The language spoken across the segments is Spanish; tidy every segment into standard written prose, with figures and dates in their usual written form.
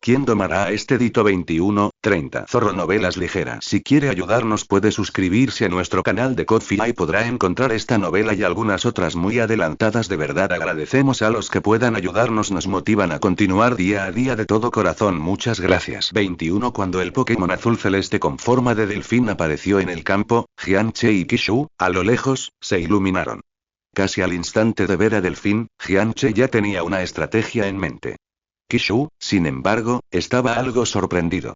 ¿Quién domará a este Dito 2130? Zorro Novelas Ligeras. Si quiere ayudarnos puede suscribirse a nuestro canal de Ko-fi y podrá encontrar esta novela y algunas otras muy adelantadas. De verdad agradecemos a los que puedan ayudarnos, nos motivan a continuar día a día de todo corazón. Muchas gracias. 21. Cuando el Pokémon azul celeste con forma de delfín apareció en el campo, Jianche y Kishu, a lo lejos, se iluminaron. Casi al instante de ver a Delfín, Jianche ya tenía una estrategia en mente. Kishu, sin embargo, estaba algo sorprendido.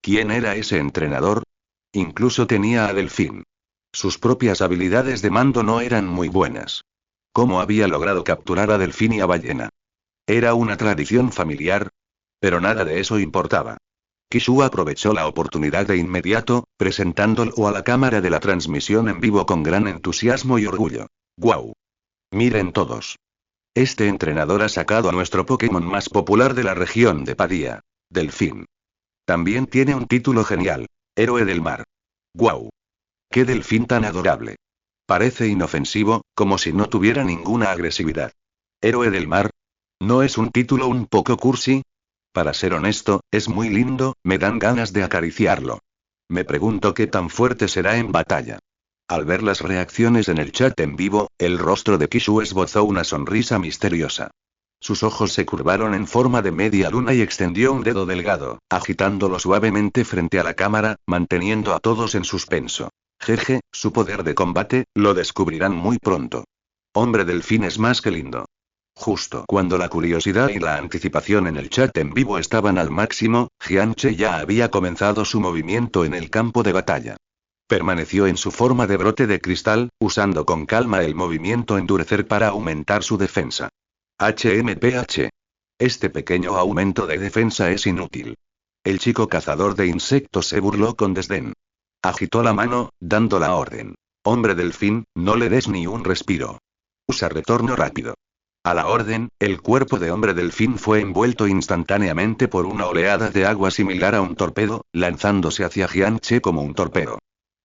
¿Quién era ese entrenador? Incluso tenía a Delfín. Sus propias habilidades de mando no eran muy buenas. ¿Cómo había logrado capturar a Delfín y a Ballena? ¿Era una tradición familiar? Pero nada de eso importaba. Kishu aprovechó la oportunidad de inmediato, presentándolo a la cámara de la transmisión en vivo con gran entusiasmo y orgullo. ¡Guau! Miren todos. Este entrenador ha sacado a nuestro Pokémon más popular de la región de Padía. Delfín. También tiene un título genial. Héroe del mar. ¡Guau! ¡Qué delfín tan adorable! Parece inofensivo, como si no tuviera ninguna agresividad. ¿Héroe del mar? ¿No es un título un poco cursi? Para ser honesto, es muy lindo, me dan ganas de acariciarlo. Me pregunto qué tan fuerte será en batalla. Al ver las reacciones en el chat en vivo, el rostro de Kishu esbozó una sonrisa misteriosa. Sus ojos se curvaron en forma de media luna y extendió un dedo delgado, agitándolo suavemente frente a la cámara, manteniendo a todos en suspenso. Jeje, su poder de combate, lo descubrirán muy pronto. Hombre delfín es más que lindo. Justo cuando la curiosidad y la anticipación en el chat en vivo estaban al máximo, Jianche ya había comenzado su movimiento en el campo de batalla. Permaneció en su forma de brote de cristal, usando con calma el movimiento endurecer para aumentar su defensa. HMPH. Este pequeño aumento de defensa es inútil. El chico cazador de insectos se burló con desdén. Agitó la mano, dando la orden. Hombre delfín, no le des ni un respiro. Usa retorno rápido. A la orden, el cuerpo de hombre delfín fue envuelto instantáneamente por una oleada de agua similar a un torpedo, lanzándose hacia Jianche como un torpedo.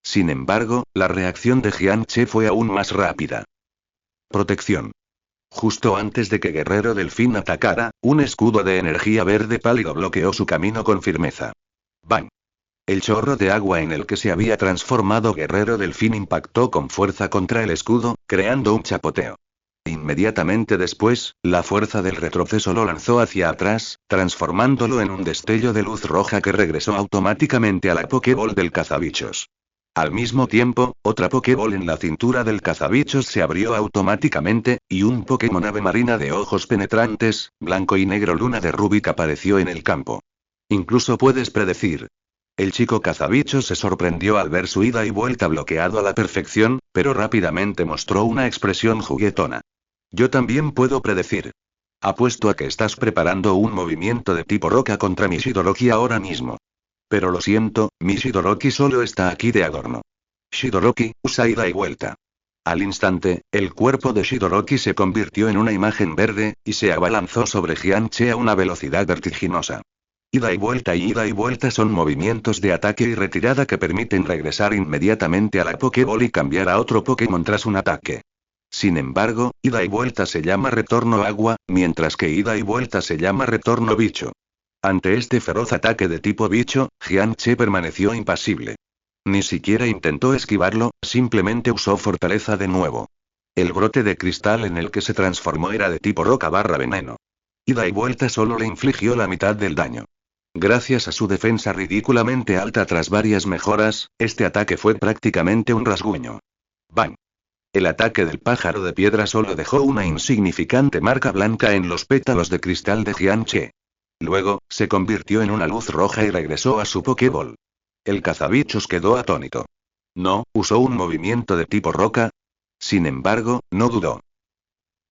Sin embargo, la reacción de Jianche fue aún más rápida. Protección. Justo antes de que Guerrero Delfín atacara, un escudo de energía verde pálido bloqueó su camino con firmeza. ¡Bang! El chorro de agua en el que se había transformado Guerrero Delfín impactó con fuerza contra el escudo, creando un chapoteo. Inmediatamente después, la fuerza del retroceso lo lanzó hacia atrás, transformándolo en un destello de luz roja que regresó automáticamente a la Pokéball del cazabichos. Al mismo tiempo, otra Pokéball en la cintura del cazabichos se abrió automáticamente, y un Pokémon ave marina de ojos penetrantes, blanco y negro luna de Rubik apareció en el campo. Incluso puedes predecir. El chico cazabichos se sorprendió al ver su ida y vuelta bloqueado a la perfección, pero rápidamente mostró una expresión juguetona. Yo también puedo predecir. Apuesto a que estás preparando un movimiento de tipo roca contra mi Shidoroki ahora mismo. Pero lo siento, mi Shidoroki solo está aquí de adorno. Shidoroki, usa ida y vuelta. Al instante, el cuerpo de Shidoroki se convirtió en una imagen verde, y se abalanzó sobre Jianche a una velocidad vertiginosa. Ida y vuelta son movimientos de ataque y retirada que permiten regresar inmediatamente a la Pokéball y cambiar a otro Pokémon tras un ataque. Sin embargo, ida y vuelta se llama retorno agua, mientras que ida y vuelta se llama retorno bicho. Ante este feroz ataque de tipo bicho, Jianche permaneció impasible. Ni siquiera intentó esquivarlo, simplemente usó fortaleza de nuevo. El brote de cristal en el que se transformó era de tipo roca/veneno. Ida y vuelta solo le infligió la mitad del daño. Gracias a su defensa ridículamente alta tras varias mejoras, este ataque fue prácticamente un rasguño. ¡Bang! El ataque del pájaro de piedra solo dejó una insignificante marca blanca en los pétalos de cristal de Jianche. Luego, se convirtió en una luz roja y regresó a su Pokéball. El cazabichos quedó atónito. ¿No, usó un movimiento de tipo roca? Sin embargo, no dudó.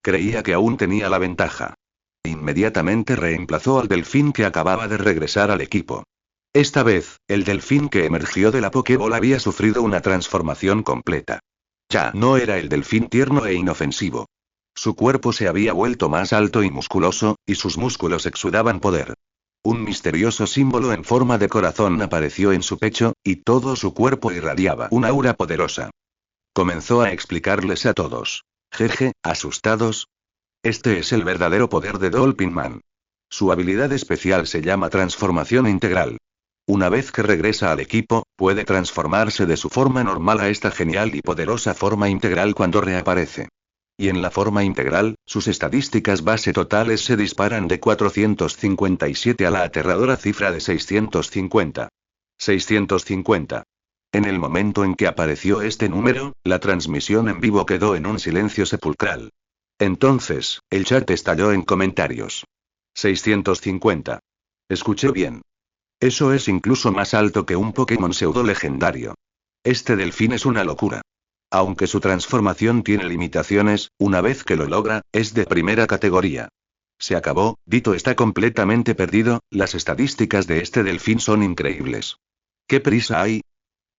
Creía que aún tenía la ventaja. Inmediatamente reemplazó al delfín que acababa de regresar al equipo. Esta vez, el delfín que emergió de la Pokéball había sufrido una transformación completa. Ya no era el delfín tierno e inofensivo. Su cuerpo se había vuelto más alto y musculoso, y sus músculos exudaban poder. Un misterioso símbolo en forma de corazón apareció en su pecho, y todo su cuerpo irradiaba una aura poderosa. Comenzó a explicarles a todos. Jeje, asustados. Este es el verdadero poder de Dolphin Man. Su habilidad especial se llama transformación integral. Una vez que regresa al equipo, puede transformarse de su forma normal a esta genial y poderosa forma integral cuando reaparece. Y en la forma integral, sus estadísticas base totales se disparan de 457 a la aterradora cifra de 650. 650. En el momento en que apareció este número, la transmisión en vivo quedó en un silencio sepulcral. Entonces, el chat estalló en comentarios. 650. Escuché bien. Eso es incluso más alto que un Pokémon pseudo legendario. Este delfín es una locura. Aunque su transformación tiene limitaciones, una vez que lo logra, es de primera categoría. Se acabó, Ditto está completamente perdido, las estadísticas de este delfín son increíbles. ¿Qué prisa hay?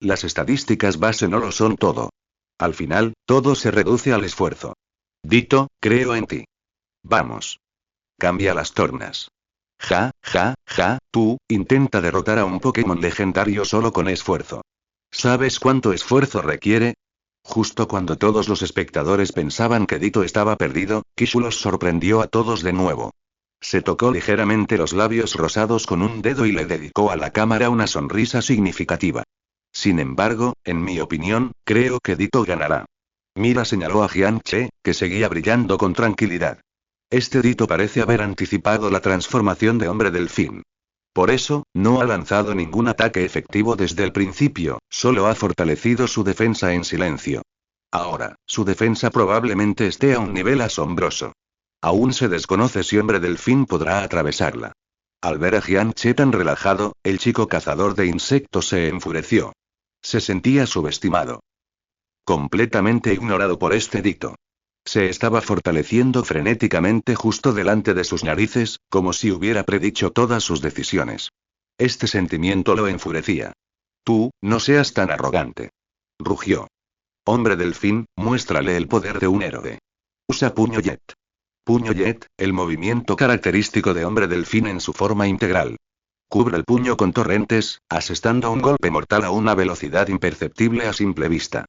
Las estadísticas base no lo son todo. Al final, todo se reduce al esfuerzo. Ditto, creo en ti. Vamos. Cambia las tornas. Ja, ja, ja, tú, intenta derrotar a un Pokémon legendario solo con esfuerzo. ¿Sabes cuánto esfuerzo requiere? Justo cuando todos los espectadores pensaban que Ditto estaba perdido, Kishu los sorprendió a todos de nuevo. Se tocó ligeramente los labios rosados con un dedo y le dedicó a la cámara una sonrisa significativa. Sin embargo, en mi opinión, creo que Ditto ganará. Mira, señaló a Jian-Che, que seguía brillando con tranquilidad. Este Ditto parece haber anticipado la transformación de hombre delfín. Por eso, no ha lanzado ningún ataque efectivo desde el principio, solo ha fortalecido su defensa en silencio. Ahora, su defensa probablemente esté a un nivel asombroso. Aún se desconoce si hombre delfín podrá atravesarla. Al ver a Jian-Che tan relajado, el chico cazador de insectos se enfureció. Se sentía subestimado. Completamente ignorado por este Ditto. Se estaba fortaleciendo frenéticamente justo delante de sus narices, como si hubiera predicho todas sus decisiones. Este sentimiento lo enfurecía. Tú, no seas tan arrogante. Rugió. Hombre delfín, muéstrale el poder de un héroe. Usa puño jet. Puño jet, el movimiento característico de hombre delfín en su forma integral. Cubre el puño con torrentes, asestando un golpe mortal a una velocidad imperceptible a simple vista.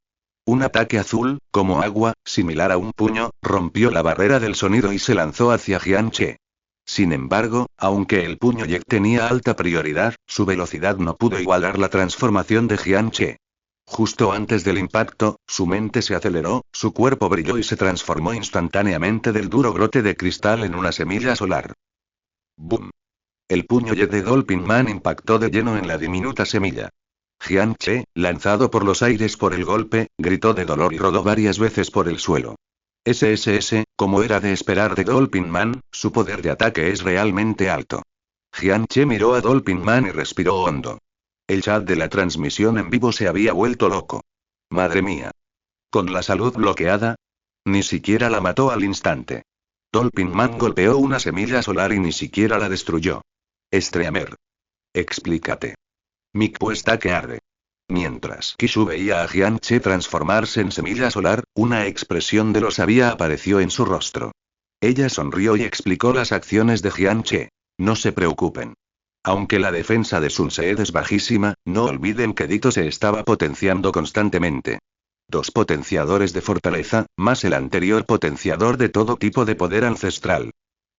Un ataque azul, como agua, similar a un puño, rompió la barrera del sonido y se lanzó hacia Jian-Che. Sin embargo, aunque el puño jet tenía alta prioridad, su velocidad no pudo igualar la transformación de Jian-Che. Justo antes del impacto, su mente se aceleró, su cuerpo brilló y se transformó instantáneamente del duro brote de cristal en una semilla solar. ¡Bum! El puño jet de Dolphin Man impactó de lleno en la diminuta semilla. Jian-Che, lanzado por los aires por el golpe, gritó de dolor y rodó varias veces por el suelo. SSS, como era de esperar de Dolphin Man, su poder de ataque es realmente alto. Jian-Che miró a Dolphin Man y respiró hondo. El chat de la transmisión en vivo se había vuelto loco. Madre mía. ¿Con la salud bloqueada? Ni siquiera la mató al instante. Dolphin Man golpeó una semilla solar y ni siquiera la destruyó. Streamer. Explícate. Mikpu está que arde. Mientras Kishu veía a Jian-Che transformarse en semilla solar, una expresión de lo sabía apareció en su rostro. Ella sonrió y explicó las acciones de Jian-Che. No se preocupen. Aunque la defensa de Sun Se es bajísima, no olviden que Ditto se estaba potenciando constantemente. 2 potenciadores de fortaleza, más el anterior potenciador de todo tipo de poder ancestral.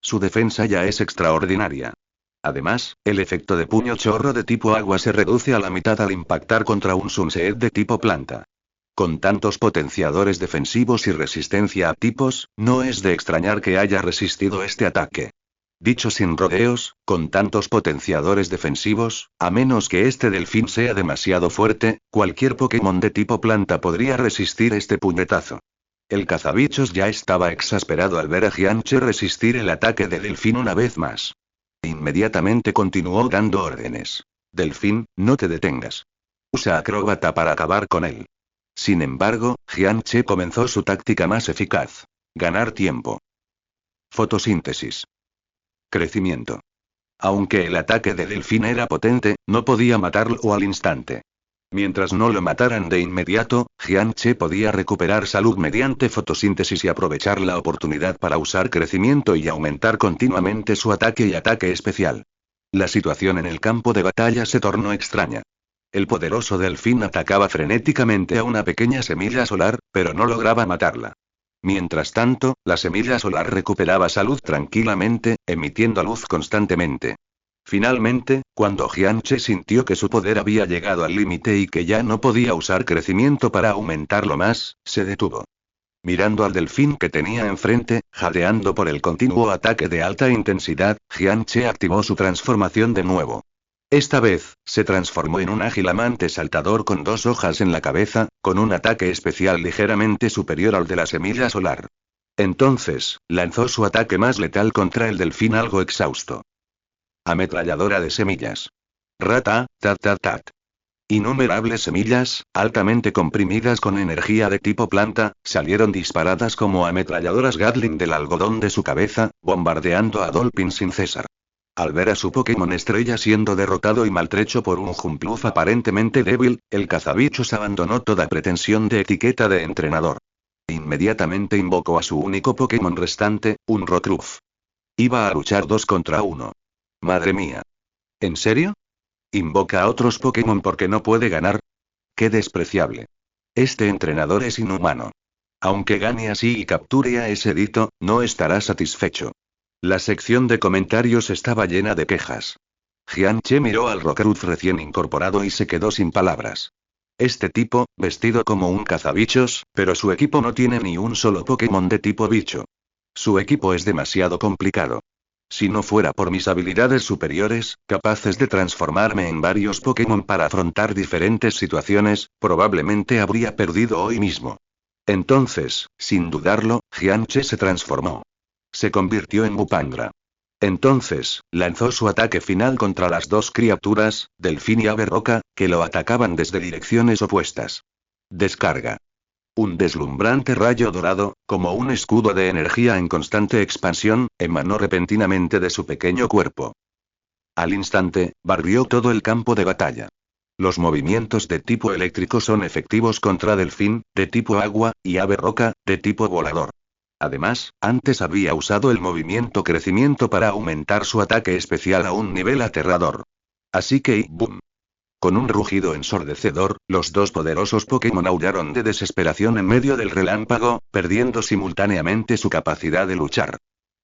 Su defensa ya es extraordinaria. Además, el efecto de puño chorro de tipo agua se reduce a la mitad al impactar contra un Sunset de tipo planta. Con tantos potenciadores defensivos y resistencia a tipos, no es de extrañar que haya resistido este ataque. Dicho sin rodeos, con tantos potenciadores defensivos, a menos que este delfín sea demasiado fuerte, cualquier Pokémon de tipo planta podría resistir este puñetazo. El cazabichos ya estaba exasperado al ver a Jian-Che resistir el ataque de delfín una vez más. Inmediatamente continuó dando órdenes. Delfín, no te detengas. Usa acróbata para acabar con él. Sin embargo, Jian-Che comenzó su táctica más eficaz. Ganar tiempo. Fotosíntesis. Crecimiento. Aunque el ataque de delfín era potente, no podía matarlo al instante. Mientras no lo mataran de inmediato, Jian-Che podía recuperar salud mediante fotosíntesis y aprovechar la oportunidad para usar crecimiento y aumentar continuamente su ataque y ataque especial. La situación en el campo de batalla se tornó extraña. El poderoso delfín atacaba frenéticamente a una pequeña semilla solar, pero no lograba matarla. Mientras tanto, la semilla solar recuperaba salud tranquilamente, emitiendo luz constantemente. Finalmente, cuando Jianche sintió que su poder había llegado al límite y que ya no podía usar crecimiento para aumentarlo más, se detuvo. Mirando al delfín que tenía enfrente, jadeando por el continuo ataque de alta intensidad, Jianche activó su transformación de nuevo. Esta vez, se transformó en un ágil amante saltador con 2 hojas en la cabeza, con un ataque especial ligeramente superior al de la semilla solar. Entonces, lanzó su ataque más letal contra el delfín algo exhausto. Ametralladora de semillas. Rata, tat tat tat. Innumerables semillas, altamente comprimidas con energía de tipo planta, salieron disparadas como ametralladoras Gatling del algodón de su cabeza, bombardeando a Dolphin sin cesar. Al ver a su Pokémon estrella siendo derrotado y maltrecho por un Jumpluff aparentemente débil, el cazabichos abandonó toda pretensión de etiqueta de entrenador. Inmediatamente invocó a su único Pokémon restante, un Rockruff. Iba a luchar 2 contra 1. Madre mía. ¿En serio? ¿Invoca a otros Pokémon porque no puede ganar? ¡Qué despreciable! Este entrenador es inhumano. Aunque gane así y capture a ese Dito, no estará satisfecho. La sección de comentarios estaba llena de quejas. Jianche miró al Rockruff recién incorporado y se quedó sin palabras. Este tipo, vestido como un cazabichos, pero su equipo no tiene ni un solo Pokémon de tipo bicho. Su equipo es demasiado complicado. Si no fuera por mis habilidades superiores, capaces de transformarme en varios Pokémon para afrontar diferentes situaciones, probablemente habría perdido hoy mismo. Entonces, sin dudarlo, Jianche se transformó. Se convirtió en Bupangra. Entonces, lanzó su ataque final contra las 2 criaturas, Delfín y Ave Roca, que lo atacaban desde direcciones opuestas. Descarga. Un deslumbrante rayo dorado, como un escudo de energía en constante expansión, emanó repentinamente de su pequeño cuerpo. Al instante, barrió todo el campo de batalla. Los movimientos de tipo eléctrico son efectivos contra Delfín, de tipo agua, y Ave Roca, de tipo volador. Además, antes había usado el movimiento crecimiento para aumentar su ataque especial a un nivel aterrador. Así que, ¡boom! Con un rugido ensordecedor, los 2 poderosos Pokémon aullaron de desesperación en medio del relámpago, perdiendo simultáneamente su capacidad de luchar.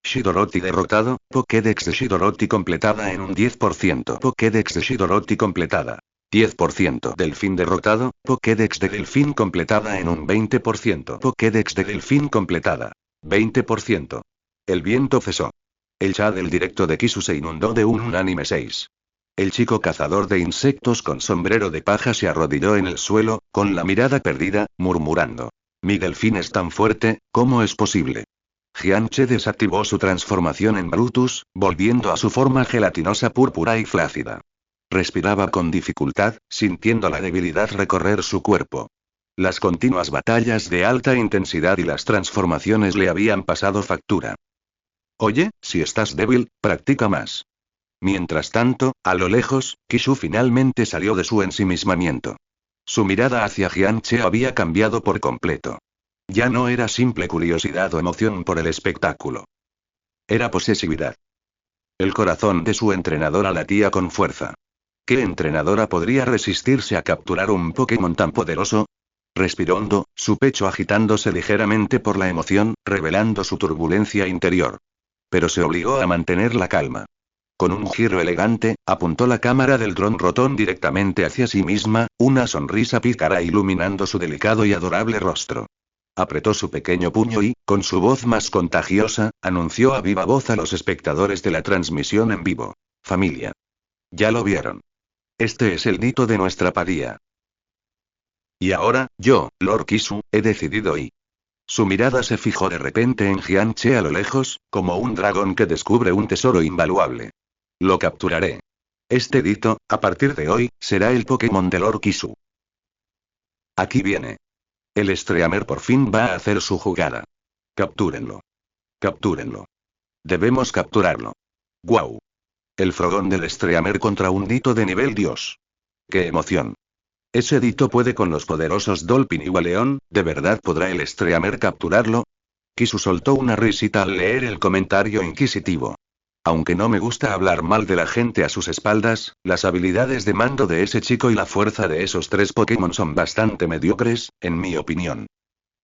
Shidoroti derrotado, Pokédex de Shidoroti completada en un 10%. Pokédex de Shidoroti completada. 10%. Delfín derrotado, Pokédex de Delfín completada en un 20%. Pokédex de Delfín completada. 20%. El viento cesó. El chat del directo de Kisu se inundó de un unánime 6. El chico cazador de insectos con sombrero de paja se arrodilló en el suelo, con la mirada perdida, murmurando. Mi delfín es tan fuerte, ¿cómo es posible? Jianche desactivó su transformación en Brutus, volviendo a su forma gelatinosa púrpura y flácida. Respiraba con dificultad, sintiendo la debilidad recorrer su cuerpo. Las continuas batallas de alta intensidad y las transformaciones le habían pasado factura. Oye, si estás débil, practica más. Mientras tanto, a lo lejos, Kishu finalmente salió de su ensimismamiento. Su mirada hacia Jianche había cambiado por completo. Ya no era simple curiosidad o emoción por el espectáculo. Era posesividad. El corazón de su entrenadora latía con fuerza. ¿Qué entrenadora podría resistirse a capturar un Pokémon tan poderoso? Respiró hondo, su pecho agitándose ligeramente por la emoción, revelando su turbulencia interior. Pero se obligó a mantener la calma. Con un giro elegante, apuntó la cámara del dron Rotón directamente hacia sí misma, una sonrisa pícara iluminando su delicado y adorable rostro. Apretó su pequeño puño y, con su voz más contagiosa, anunció a viva voz a los espectadores de la transmisión en vivo. Familia. Ya lo vieron. Este es el Dito de nuestra Padía. Y ahora, yo, Lord Kisu, he decidido y... Su mirada se fijó de repente en Jianche a lo lejos, como un dragón que descubre un tesoro invaluable. Lo capturaré. Este Dito, a partir de hoy, será el Pokémon de Lord Kisu. Aquí viene. El Estreamer por fin va a hacer su jugada. Captúrenlo. Captúrenlo. Debemos capturarlo. ¡Guau! El Frogón del Estreamer contra un Dito de nivel Dios. ¡Qué emoción! Ese Dito puede con los poderosos Dolphin y Waleon, ¿de verdad podrá el Estreamer capturarlo? Kisu soltó una risita al leer el comentario inquisitivo. Aunque no me gusta hablar mal de la gente a sus espaldas, las habilidades de mando de ese chico y la fuerza de esos 3 Pokémon son bastante mediocres, en mi opinión.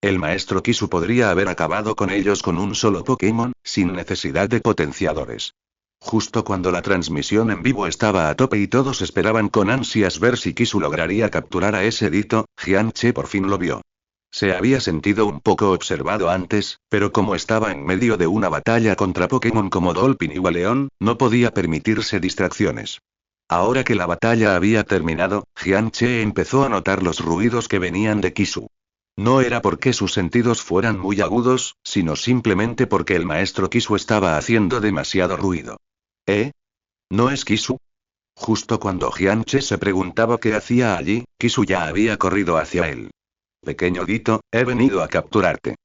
El maestro Kisu podría haber acabado con ellos con un solo Pokémon, sin necesidad de potenciadores. Justo cuando la transmisión en vivo estaba a tope y todos esperaban con ansias ver si Kisu lograría capturar a ese Ditto, Jianche por fin lo vio. Se había sentido un poco observado antes, pero como estaba en medio de una batalla contra Pokémon como Dolphin y Waleon, no podía permitirse distracciones. Ahora que la batalla había terminado, Jianche empezó a notar los ruidos que venían de Kisu. No era porque sus sentidos fueran muy agudos, sino simplemente porque el maestro Kisu estaba haciendo demasiado ruido. ¿Eh? ¿No es Kisu? Justo cuando Jianche se preguntaba qué hacía allí, Kisu ya había corrido hacia él. Pequeño Ditto, he venido a capturarte.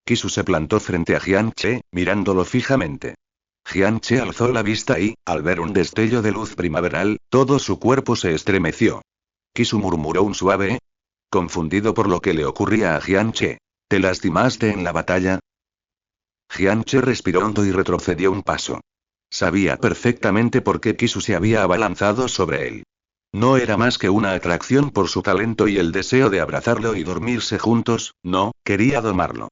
Kisu se plantó frente a Jianche, mirándolo fijamente. Jianche alzó la vista y, al ver un destello de luz primaveral, todo su cuerpo se estremeció. Kisu murmuró un suave «¿Eh?», confundido por lo que le ocurría a Jianche. ¿Te lastimaste en la batalla? Jianche respiró hondo y retrocedió un paso. Sabía perfectamente por qué Kisu se había abalanzado sobre él. No era más que una atracción por su talento y el deseo de abrazarlo y dormirse juntos, no, quería domarlo.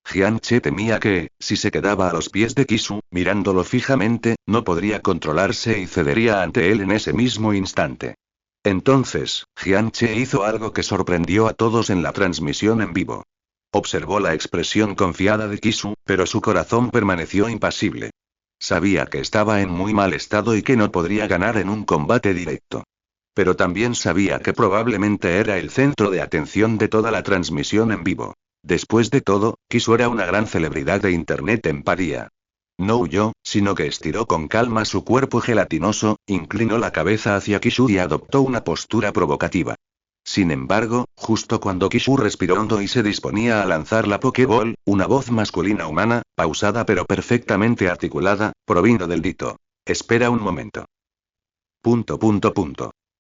Jianche temía que, si se quedaba a los pies de Kisu, mirándolo fijamente, no podría controlarse y cedería ante él en ese mismo instante. Entonces, Jianche hizo algo que sorprendió a todos en la transmisión en vivo. Observó la expresión confiada de Kisu, pero su corazón permaneció impasible. Sabía que estaba en muy mal estado y que no podría ganar en un combate directo. Pero también sabía que probablemente era el centro de atención de toda la transmisión en vivo. Después de todo, Kisu era una gran celebridad de Internet en Paria. No huyó, sino que estiró con calma su cuerpo gelatinoso, inclinó la cabeza hacia Kisu y adoptó una postura provocativa. Sin embargo, justo cuando Kisu respiró hondo y se disponía a lanzar la Pokéball, una voz masculina humana, pausada pero perfectamente articulada, provino del Ditto. Espera un momento. ...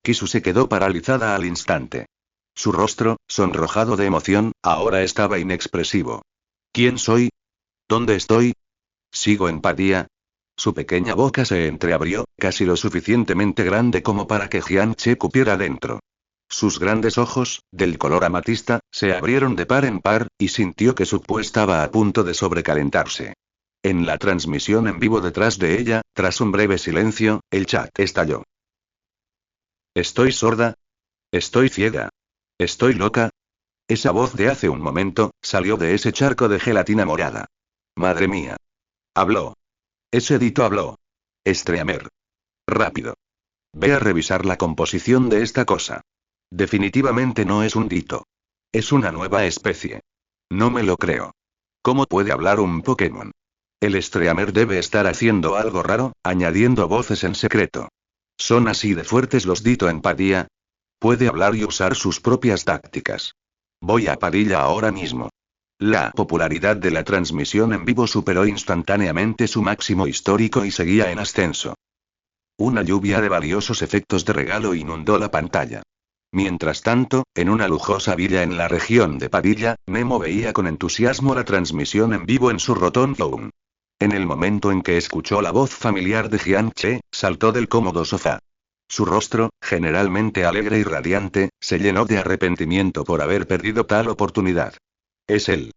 Kisu se quedó paralizada al instante. Su rostro, sonrojado de emoción, ahora estaba inexpresivo. ¿Quién soy? ¿Dónde estoy? ¿Sigo en Paria? Su pequeña boca se entreabrió, casi lo suficientemente grande como para que Jianche cupiera dentro. Sus grandes ojos, del color amatista, se abrieron de par en par, y sintió que su púa estaba a punto de sobrecalentarse. En la transmisión en vivo detrás de ella, tras un breve silencio, el chat estalló. ¿Estoy sorda? ¿Estoy ciega? ¿Estoy loca? Esa voz de hace un momento, salió de ese charco de gelatina morada. Madre mía. Habló. Ese Ditto habló. Estreamer. Rápido. Ve a revisar la composición de esta cosa. Definitivamente no es un Ditto. Es una nueva especie. No me lo creo. ¿Cómo puede hablar un Pokémon? El Estreamer debe estar haciendo algo raro, añadiendo voces en secreto. ¿Son así de fuertes los Ditto en Paria? Puede hablar y usar sus propias tácticas. Voy a Parilla ahora mismo. La popularidad de la transmisión en vivo superó instantáneamente su máximo histórico y seguía en ascenso. Una lluvia de valiosos efectos de regalo inundó la pantalla. Mientras tanto, en una lujosa villa en la región de Parilla, Nemo veía con entusiasmo la transmisión en vivo en su Rotom Zone. En el momento en que escuchó la voz familiar de Jianche, saltó del cómodo sofá. Su rostro, generalmente alegre y radiante, se llenó de arrepentimiento por haber perdido tal oportunidad. Es él.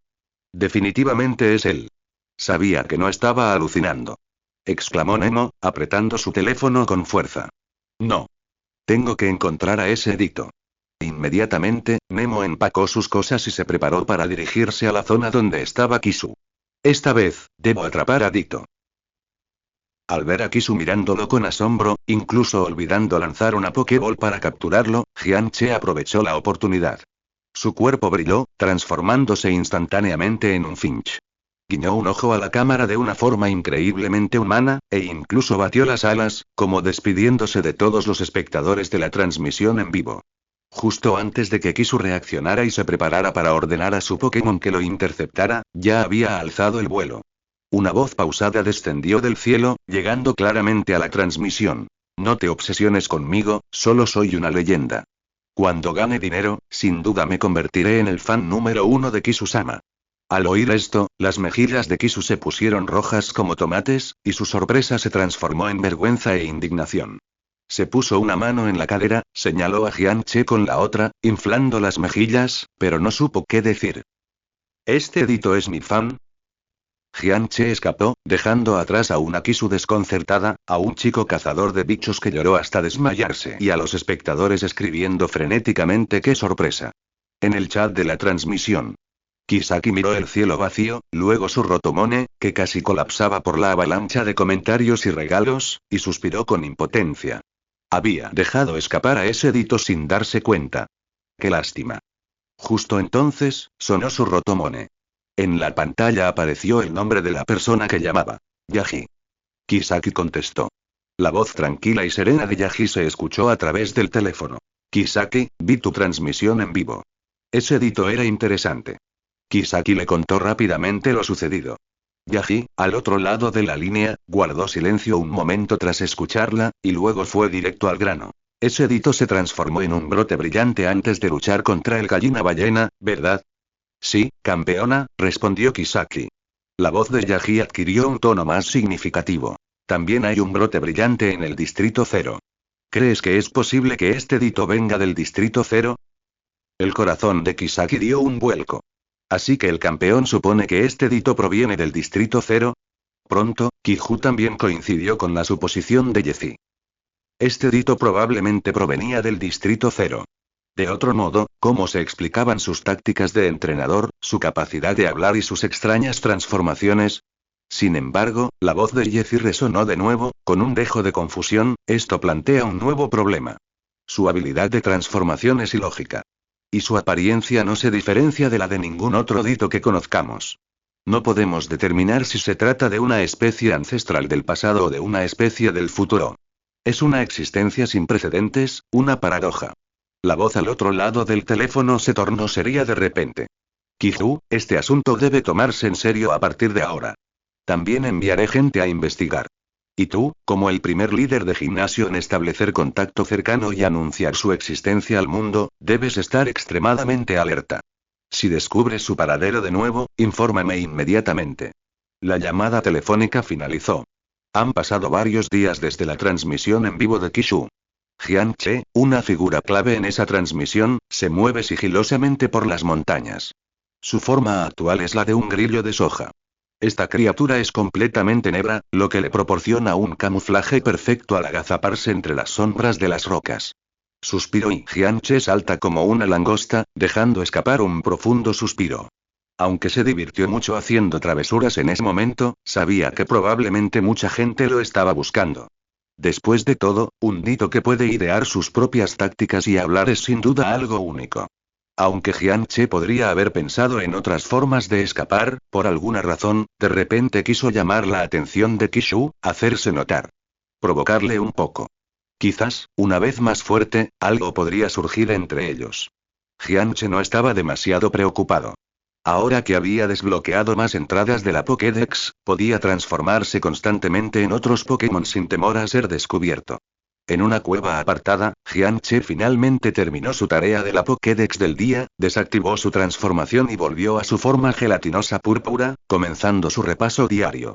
Definitivamente es él. Sabía que no estaba alucinando. Exclamó Nemo, apretando su teléfono con fuerza. No. Tengo que encontrar a ese Ditto. Inmediatamente, Nemo empacó sus cosas y se preparó para dirigirse a la zona donde estaba Kisu. Esta vez, debo atrapar a Ditto. Al ver a Kisu mirándolo con asombro, incluso olvidando lanzar una Pokéball para capturarlo, Jianche aprovechó la oportunidad. Su cuerpo brilló, transformándose instantáneamente en un Finch. Guiñó un ojo a la cámara de una forma increíblemente humana, e incluso batió las alas, como despidiéndose de todos los espectadores de la transmisión en vivo. Justo antes de que Kisu reaccionara y se preparara para ordenar a su Pokémon que lo interceptara, ya había alzado el vuelo. Una voz pausada descendió del cielo, llegando claramente a la transmisión. No te obsesiones conmigo, solo soy una leyenda. Cuando gane dinero, sin duda me convertiré en el fan número 1 de Kisu-sama. Al oír esto, las mejillas de Kisu se pusieron rojas como tomates, y su sorpresa se transformó en vergüenza e indignación. Se puso una mano en la cadera, señaló a Jianche con la otra, inflando las mejillas, pero no supo qué decir. ¿Este Dito es mi fan? Jianche escapó, dejando atrás a una Kisu desconcertada, a un chico cazador de bichos que lloró hasta desmayarse y a los espectadores escribiendo frenéticamente ¡qué sorpresa! En el chat de la transmisión. Kisaki miró el cielo vacío, luego su Rotomone, que casi colapsaba por la avalancha de comentarios y regalos, y suspiró con impotencia. Había dejado escapar a ese Dito sin darse cuenta. ¡Qué lástima! Justo entonces, sonó su Rotomone. En la pantalla apareció el nombre de la persona que llamaba. Yaji. Kisaki contestó. La voz tranquila y serena de Yaji se escuchó a través del teléfono. Kisaki, vi tu transmisión en vivo. Ese Dito era interesante. Kisaki le contó rápidamente lo sucedido. Yaji, al otro lado de la línea, guardó silencio un momento tras escucharla, y luego fue directo al grano. Ese Dito se transformó en un brote brillante antes de luchar contra el gallina ballena, ¿verdad? Sí, campeona, respondió Kisaki. La voz de Yaji adquirió un tono más significativo. También hay un brote brillante en el Distrito Cero. ¿Crees que es posible que este Dito venga del Distrito Cero? El corazón de Kisaki dio un vuelco. ¿Así que el campeón supone que este Dito proviene del Distrito Cero? Pronto, Kiju también coincidió con la suposición de Yezi. Este Dito probablemente provenía del Distrito Cero. De otro modo, ¿cómo se explicaban sus tácticas de entrenador, su capacidad de hablar y sus extrañas transformaciones? Sin embargo, la voz de Yezi resonó de nuevo, con un dejo de confusión. Esto plantea un nuevo problema. Su habilidad de transformación es ilógica. Y su apariencia no se diferencia de la de ningún otro Dito que conozcamos. No podemos determinar si se trata de una especie ancestral del pasado o de una especie del futuro. Es una existencia sin precedentes, una paradoja. La voz al otro lado del teléfono se tornó seria de repente. Kiju, este asunto debe tomarse en serio a partir de ahora. También enviaré gente a investigar. Y tú, como el primer líder de gimnasio en establecer contacto cercano y anunciar su existencia al mundo, debes estar extremadamente alerta. Si descubres su paradero de nuevo, infórmame inmediatamente. La llamada telefónica finalizó. Han pasado varios días desde la transmisión en vivo de Kishu. Jianche, una figura clave en esa transmisión, se mueve sigilosamente por las montañas. Su forma actual es la de un grillo de soja. Esta criatura es completamente negra, lo que le proporciona un camuflaje perfecto al agazaparse entre las sombras de las rocas. Suspiró y Jianche salta como una langosta, dejando escapar un profundo suspiro. Aunque se divirtió mucho haciendo travesuras en ese momento, sabía que probablemente mucha gente lo estaba buscando. Después de todo, un Dito que puede idear sus propias tácticas y hablar es sin duda algo único. Aunque Jianche podría haber pensado en otras formas de escapar, por alguna razón, de repente quiso llamar la atención de Kishu, hacerse notar. Provocarle un poco. Quizás, una vez más fuerte, algo podría surgir entre ellos. Jianche no estaba demasiado preocupado. Ahora que había desbloqueado más entradas de la Pokédex, podía transformarse constantemente en otros Pokémon sin temor a ser descubierto. En una cueva apartada, Jianche finalmente terminó su tarea de la Pokédex del día, desactivó su transformación y volvió a su forma gelatinosa púrpura, comenzando su repaso diario.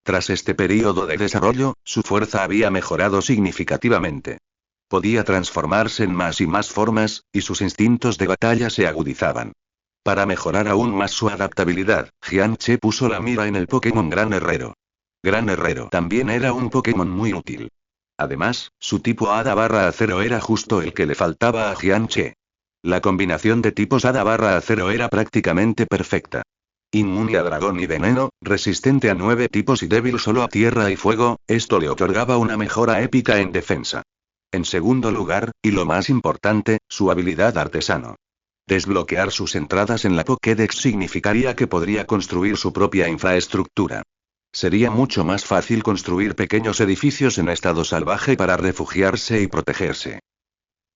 Tras este período de desarrollo, su fuerza había mejorado significativamente. Podía transformarse en más y más formas, y sus instintos de batalla se agudizaban. Para mejorar aún más su adaptabilidad, Jianche puso la mira en el Pokémon Gran Herrero. Gran Herrero también era un Pokémon muy útil. Además, su tipo Hada/Acero era justo el que le faltaba a Jianche. La combinación de tipos Hada/Acero era prácticamente perfecta. Inmune a dragón y veneno, resistente a 9 tipos y débil solo a tierra y fuego, esto le otorgaba una mejora épica en defensa. En segundo lugar, y lo más importante, su habilidad artesano. Desbloquear sus entradas en la Pokédex significaría que podría construir su propia infraestructura. Sería mucho más fácil construir pequeños edificios en estado salvaje para refugiarse y protegerse.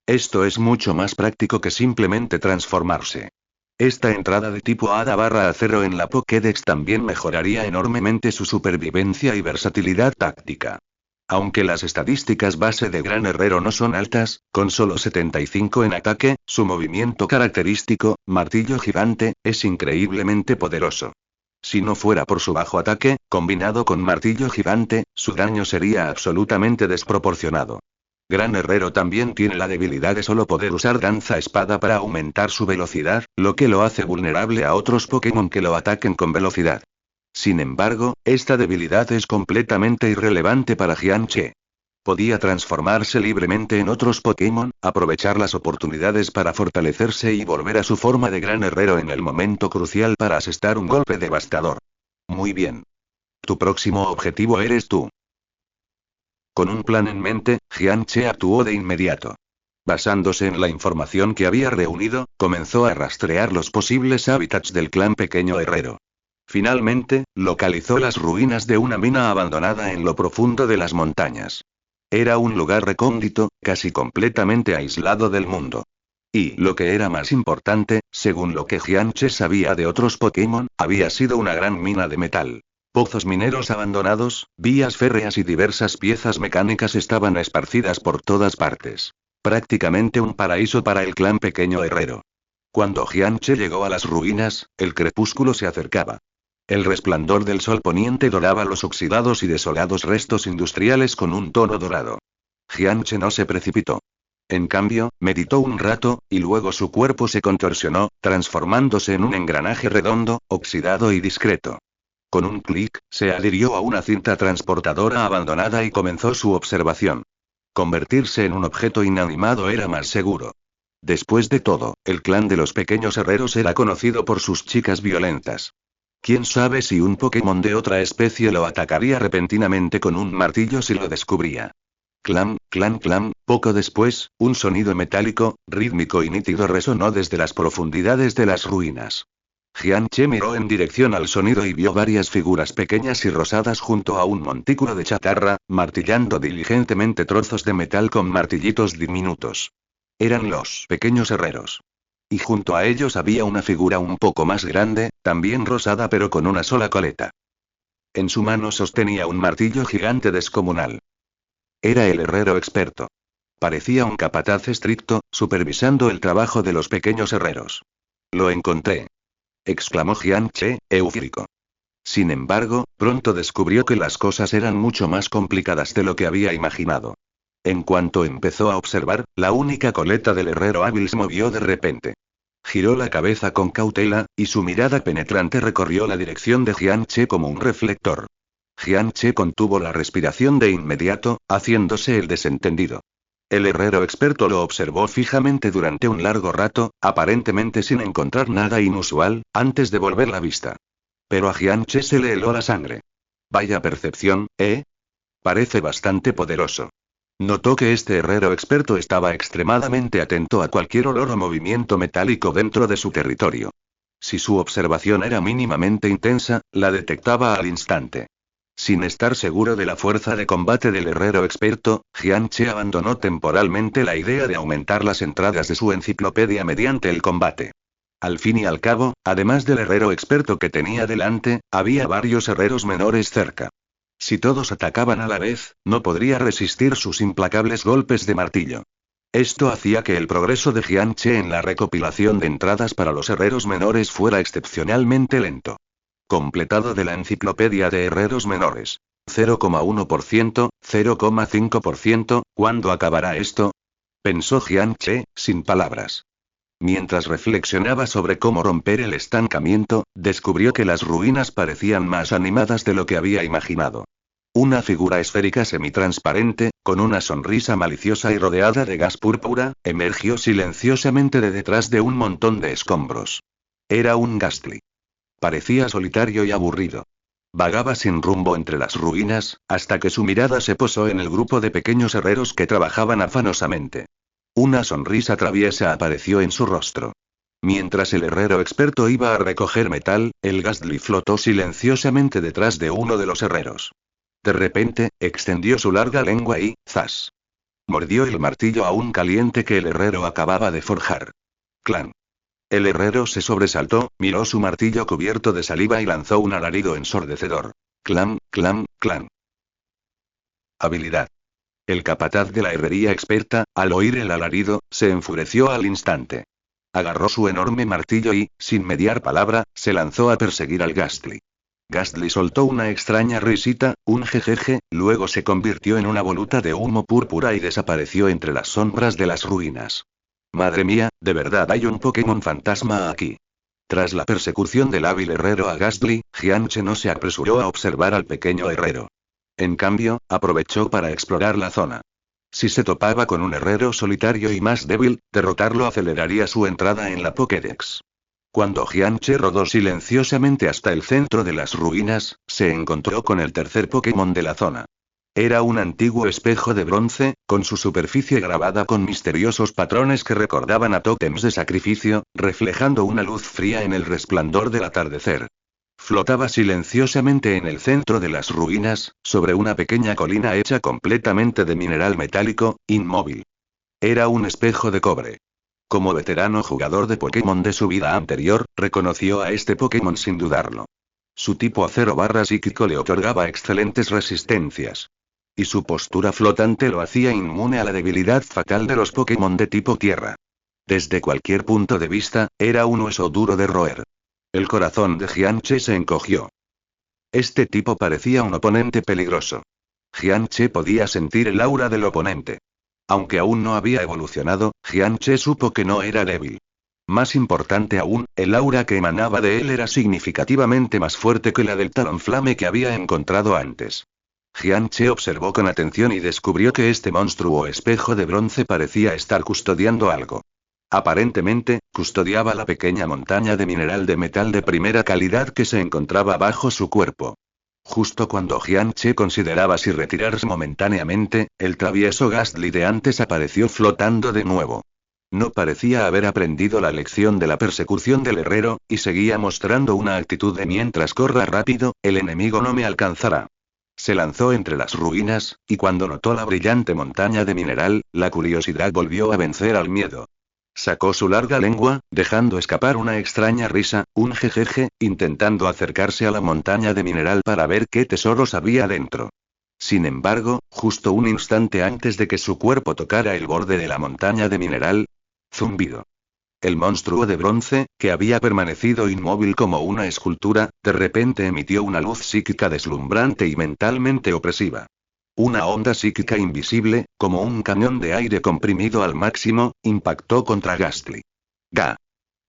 Esto es mucho más práctico que simplemente transformarse. Esta entrada de tipo Hada/Acero en la Pokédex también mejoraría enormemente su supervivencia y versatilidad táctica. Aunque las estadísticas base de Gran Herrero no son altas, con solo 75 en ataque, su movimiento característico, martillo gigante, es increíblemente poderoso. Si no fuera por su bajo ataque, combinado con martillo gigante, su daño sería absolutamente desproporcionado. Gran Herrero también tiene la debilidad de solo poder usar danza espada para aumentar su velocidad, lo que lo hace vulnerable a otros Pokémon que lo ataquen con velocidad. Sin embargo, esta debilidad es completamente irrelevante para Jianche. Podía transformarse libremente en otros Pokémon, aprovechar las oportunidades para fortalecerse y volver a su forma de Gran Herrero en el momento crucial para asestar un golpe devastador. Muy bien. Tu próximo objetivo eres tú. Con un plan en mente, Jianche actuó de inmediato. Basándose en la información que había reunido, comenzó a rastrear los posibles hábitats del clan Pequeño Herrero. Finalmente, localizó las ruinas de una mina abandonada en lo profundo de las montañas. Era un lugar recóndito, casi completamente aislado del mundo. Y, lo que era más importante, según lo que Jianche sabía de otros Pokémon, había sido una gran mina de metal. Pozos mineros abandonados, vías férreas y diversas piezas mecánicas estaban esparcidas por todas partes. Prácticamente un paraíso para el clan Pequeño Herrero. Cuando Jianche llegó a las ruinas, el crepúsculo se acercaba. El resplandor del sol poniente doraba los oxidados y desolados restos industriales con un tono dorado. Jianche no se precipitó. En cambio, meditó un rato, y luego su cuerpo se contorsionó, transformándose en un engranaje redondo, oxidado y discreto. Con un clic, se adhirió a una cinta transportadora abandonada y comenzó su observación. Convertirse en un objeto inanimado era más seguro. Después de todo, el clan de los pequeños herreros era conocido por sus chicas violentas. ¿Quién sabe si un Pokémon de otra especie lo atacaría repentinamente con un martillo si lo descubría? Clam, clam, clam. Poco después, un sonido metálico, rítmico y nítido resonó desde las profundidades de las ruinas. Jianche miró en dirección al sonido y vio varias figuras pequeñas y rosadas junto a un montículo de chatarra, martillando diligentemente trozos de metal con martillitos diminutos. Eran los pequeños herreros. Y junto a ellos había una figura un poco más grande, también rosada pero con una sola coleta. En su mano sostenía un martillo gigante descomunal. Era el herrero experto. Parecía un capataz estricto, supervisando el trabajo de los pequeños herreros. Lo encontré. Exclamó Jianche, eufórico. Sin embargo, pronto descubrió que las cosas eran mucho más complicadas de lo que había imaginado. En cuanto empezó a observar, la única coleta del herrero hábil se movió de repente. Giró la cabeza con cautela, y su mirada penetrante recorrió la dirección de Jianche como un reflector. Jianche contuvo la respiración de inmediato, haciéndose el desentendido. El herrero experto lo observó fijamente durante un largo rato, aparentemente sin encontrar nada inusual, antes de volver la vista. Pero a Jianche se le heló la sangre. Vaya percepción, ¿eh? Parece bastante poderoso. Notó que este herrero experto estaba extremadamente atento a cualquier olor o movimiento metálico dentro de su territorio. Si su observación era mínimamente intensa, la detectaba al instante. Sin estar seguro de la fuerza de combate del herrero experto, Jianche abandonó temporalmente la idea de aumentar las entradas de su enciclopedia mediante el combate. Al fin y al cabo, además del herrero experto que tenía delante, había varios herreros menores cerca. Si todos atacaban a la vez, no podría resistir sus implacables golpes de martillo. Esto hacía que el progreso de Jianche en la recopilación de entradas para los herreros menores fuera excepcionalmente lento. Completado de la enciclopedia de herreros menores. 0,1%, 0,5%, ¿cuándo acabará esto? Pensó Jianche, sin palabras. Mientras reflexionaba sobre cómo romper el estancamiento, descubrió que las ruinas parecían más animadas de lo que había imaginado. Una figura esférica semitransparente, con una sonrisa maliciosa y rodeada de gas púrpura, emergió silenciosamente de detrás de un montón de escombros. Era un Gastly. Parecía solitario y aburrido. Vagaba sin rumbo entre las ruinas, hasta que su mirada se posó en el grupo de pequeños herreros que trabajaban afanosamente. Una sonrisa traviesa apareció en su rostro. Mientras el herrero experto iba a recoger metal, el Gastly flotó silenciosamente detrás de uno de los herreros. De repente, extendió su larga lengua y, ¡zas! Mordió el martillo aún caliente que el herrero acababa de forjar. ¡Clan! El herrero se sobresaltó, miró su martillo cubierto de saliva y lanzó un alarido ensordecedor. ¡Clam, clam, clam! Habilidad. El capataz de la herrería experta, al oír el alarido, se enfureció al instante. Agarró su enorme martillo y, sin mediar palabra, se lanzó a perseguir al Gastly. Gastly soltó una extraña risita, un jejeje, luego se convirtió en una voluta de humo púrpura y desapareció entre las sombras de las ruinas. Madre mía, de verdad hay un Pokémon fantasma aquí. Tras la persecución del hábil herrero a Gastly, Jianche no se apresuró a observar al pequeño herrero. En cambio, aprovechó para explorar la zona. Si se topaba con un herrero solitario y más débil, derrotarlo aceleraría su entrada en la Pokédex. Cuando Jianche rodó silenciosamente hasta el centro de las ruinas, se encontró con el tercer Pokémon de la zona. Era un antiguo espejo de bronce, con su superficie grabada con misteriosos patrones que recordaban a tótems de sacrificio, reflejando una luz fría en el resplandor del atardecer. Flotaba silenciosamente en el centro de las ruinas, sobre una pequeña colina hecha completamente de mineral metálico, inmóvil. Era un espejo de cobre. Como veterano jugador de Pokémon de su vida anterior, reconoció a este Pokémon sin dudarlo. Su tipo acero barra psíquico le otorgaba excelentes resistencias. Y su postura flotante lo hacía inmune a la debilidad fatal de los Pokémon de tipo tierra. Desde cualquier punto de vista, era un hueso duro de roer. El corazón de Jianche se encogió. Este tipo parecía un oponente peligroso. Jianche podía sentir el aura del oponente. Aunque aún no había evolucionado, Jianche supo que no era débil. Más importante aún, el aura que emanaba de él era significativamente más fuerte que la del Talonflame que había encontrado antes. Jianche observó con atención y descubrió que este monstruo espejo de bronce parecía estar custodiando algo. Aparentemente, custodiaba la pequeña montaña de mineral de metal de primera calidad que se encontraba bajo su cuerpo. Justo cuando Jianche consideraba si retirarse momentáneamente, el travieso Gastly de antes apareció flotando de nuevo. No parecía haber aprendido la lección de la persecución del herrero, y seguía mostrando una actitud de mientras corra rápido, el enemigo no me alcanzará. Se lanzó entre las ruinas, y cuando notó la brillante montaña de mineral, la curiosidad volvió a vencer al miedo. Sacó su larga lengua, dejando escapar una extraña risa, un jejeje, intentando acercarse a la montaña de mineral para ver qué tesoros había dentro. Sin embargo, justo un instante antes de que su cuerpo tocara el borde de la montaña de mineral, zumbido. El monstruo de bronce, que había permanecido inmóvil como una escultura, de repente emitió una luz psíquica deslumbrante y mentalmente opresiva. Una onda psíquica invisible, como un cañón de aire comprimido al máximo, impactó contra Gastly. ¡Ga!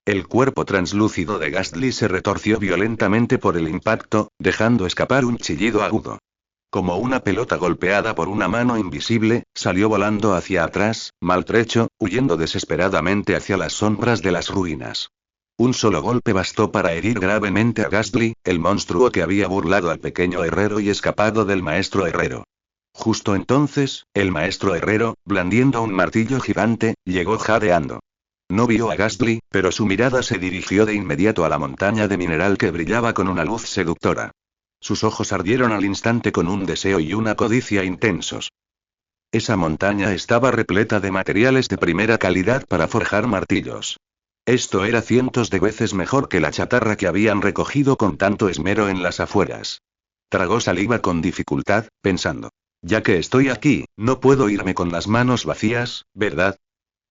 El cuerpo translúcido de Gastly se retorció violentamente por el impacto, dejando escapar un chillido agudo. Como una pelota golpeada por una mano invisible, salió volando hacia atrás, maltrecho, huyendo desesperadamente hacia las sombras de las ruinas. Un solo golpe bastó para herir gravemente a Gastly, el monstruo que había burlado al pequeño herrero y escapado del maestro herrero. Justo entonces, el maestro herrero, blandiendo un martillo gigante, llegó jadeando. No vio a Gastly, pero su mirada se dirigió de inmediato a la montaña de mineral que brillaba con una luz seductora. Sus ojos ardieron al instante con un deseo y una codicia intensos. Esa montaña estaba repleta de materiales de primera calidad para forjar martillos. Esto era cientos de veces mejor que la chatarra que habían recogido con tanto esmero en las afueras. Tragó saliva con dificultad, pensando. Ya que estoy aquí, no puedo irme con las manos vacías, ¿verdad?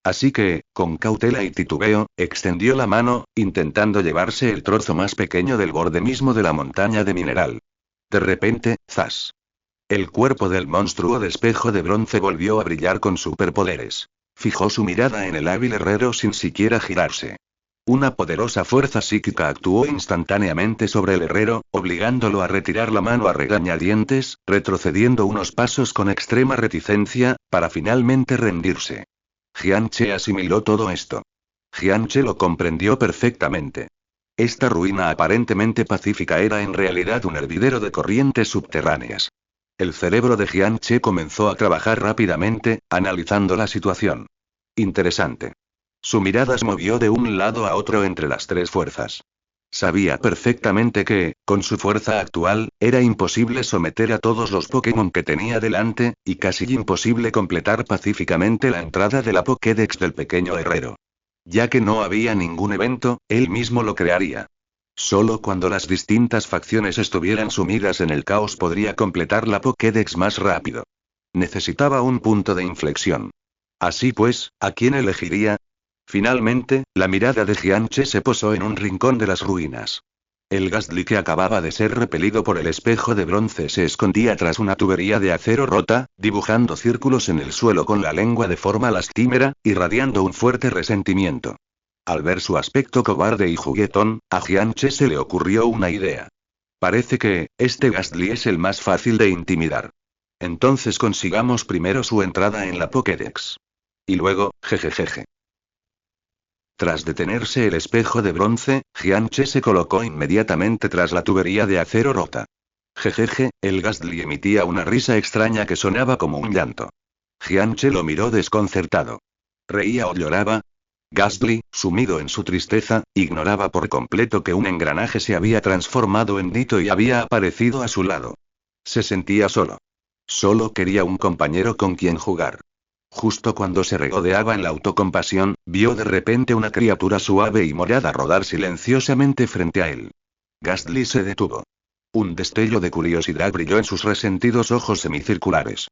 Así que, con cautela y titubeo, extendió la mano, intentando llevarse el trozo más pequeño del borde mismo de la montaña de mineral. De repente, ¡zas! El cuerpo del monstruo de espejo de bronce volvió a brillar con superpoderes. Fijó su mirada en el hábil herrero sin siquiera girarse. Una poderosa fuerza psíquica actuó instantáneamente sobre el herrero, obligándolo a retirar la mano a regañadientes, retrocediendo unos pasos con extrema reticencia, para finalmente rendirse. Jianche asimiló todo esto. Jianche lo comprendió perfectamente. Esta ruina aparentemente pacífica era en realidad un hervidero de corrientes subterráneas. El cerebro de Jianche comenzó a trabajar rápidamente, analizando la situación. Interesante. Su mirada se movió de un lado a otro entre las tres fuerzas. Sabía perfectamente que, con su fuerza actual, era imposible someter a todos los Pokémon que tenía delante, y casi imposible completar pacíficamente la entrada de la Pokédex del pequeño herrero. Ya que no había ningún evento, él mismo lo crearía. Solo cuando las distintas facciones estuvieran sumidas en el caos podría completar la Pokédex más rápido. Necesitaba un punto de inflexión. Así pues, ¿a quién elegiría? Finalmente, la mirada de Jianche se posó en un rincón de las ruinas. El Ghastly que acababa de ser repelido por el espejo de bronce se escondía tras una tubería de acero rota, dibujando círculos en el suelo con la lengua de forma lastimera, irradiando un fuerte resentimiento. Al ver su aspecto cobarde y juguetón, a Jianche se le ocurrió una idea. Parece que, este Ghastly es el más fácil de intimidar. Entonces consigamos primero su entrada en la Pokédex. Y luego, jejejeje. Tras detenerse el espejo de bronce, Jianche se colocó inmediatamente tras la tubería de acero rota. Jejeje, el Ghastly emitía una risa extraña que sonaba como un llanto. Jianche lo miró desconcertado. ¿Reía o lloraba? Ghastly, sumido en su tristeza, ignoraba por completo que un engranaje se había transformado en Nito y había aparecido a su lado. Se sentía solo. Solo quería un compañero con quien jugar. Justo cuando se regodeaba en la autocompasión, vio de repente una criatura suave y morada rodar silenciosamente frente a él. Ghastly se detuvo. Un destello de curiosidad brilló en sus resentidos ojos semicirculares.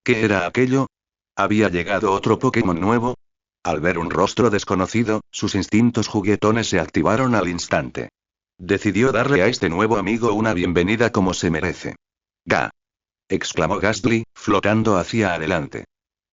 ¿Qué era aquello? ¿Había llegado otro Pokémon nuevo? Al ver un rostro desconocido, sus instintos juguetones se activaron al instante. Decidió darle a este nuevo amigo una bienvenida como se merece. ¡Ga! Exclamó Ghastly, flotando hacia adelante.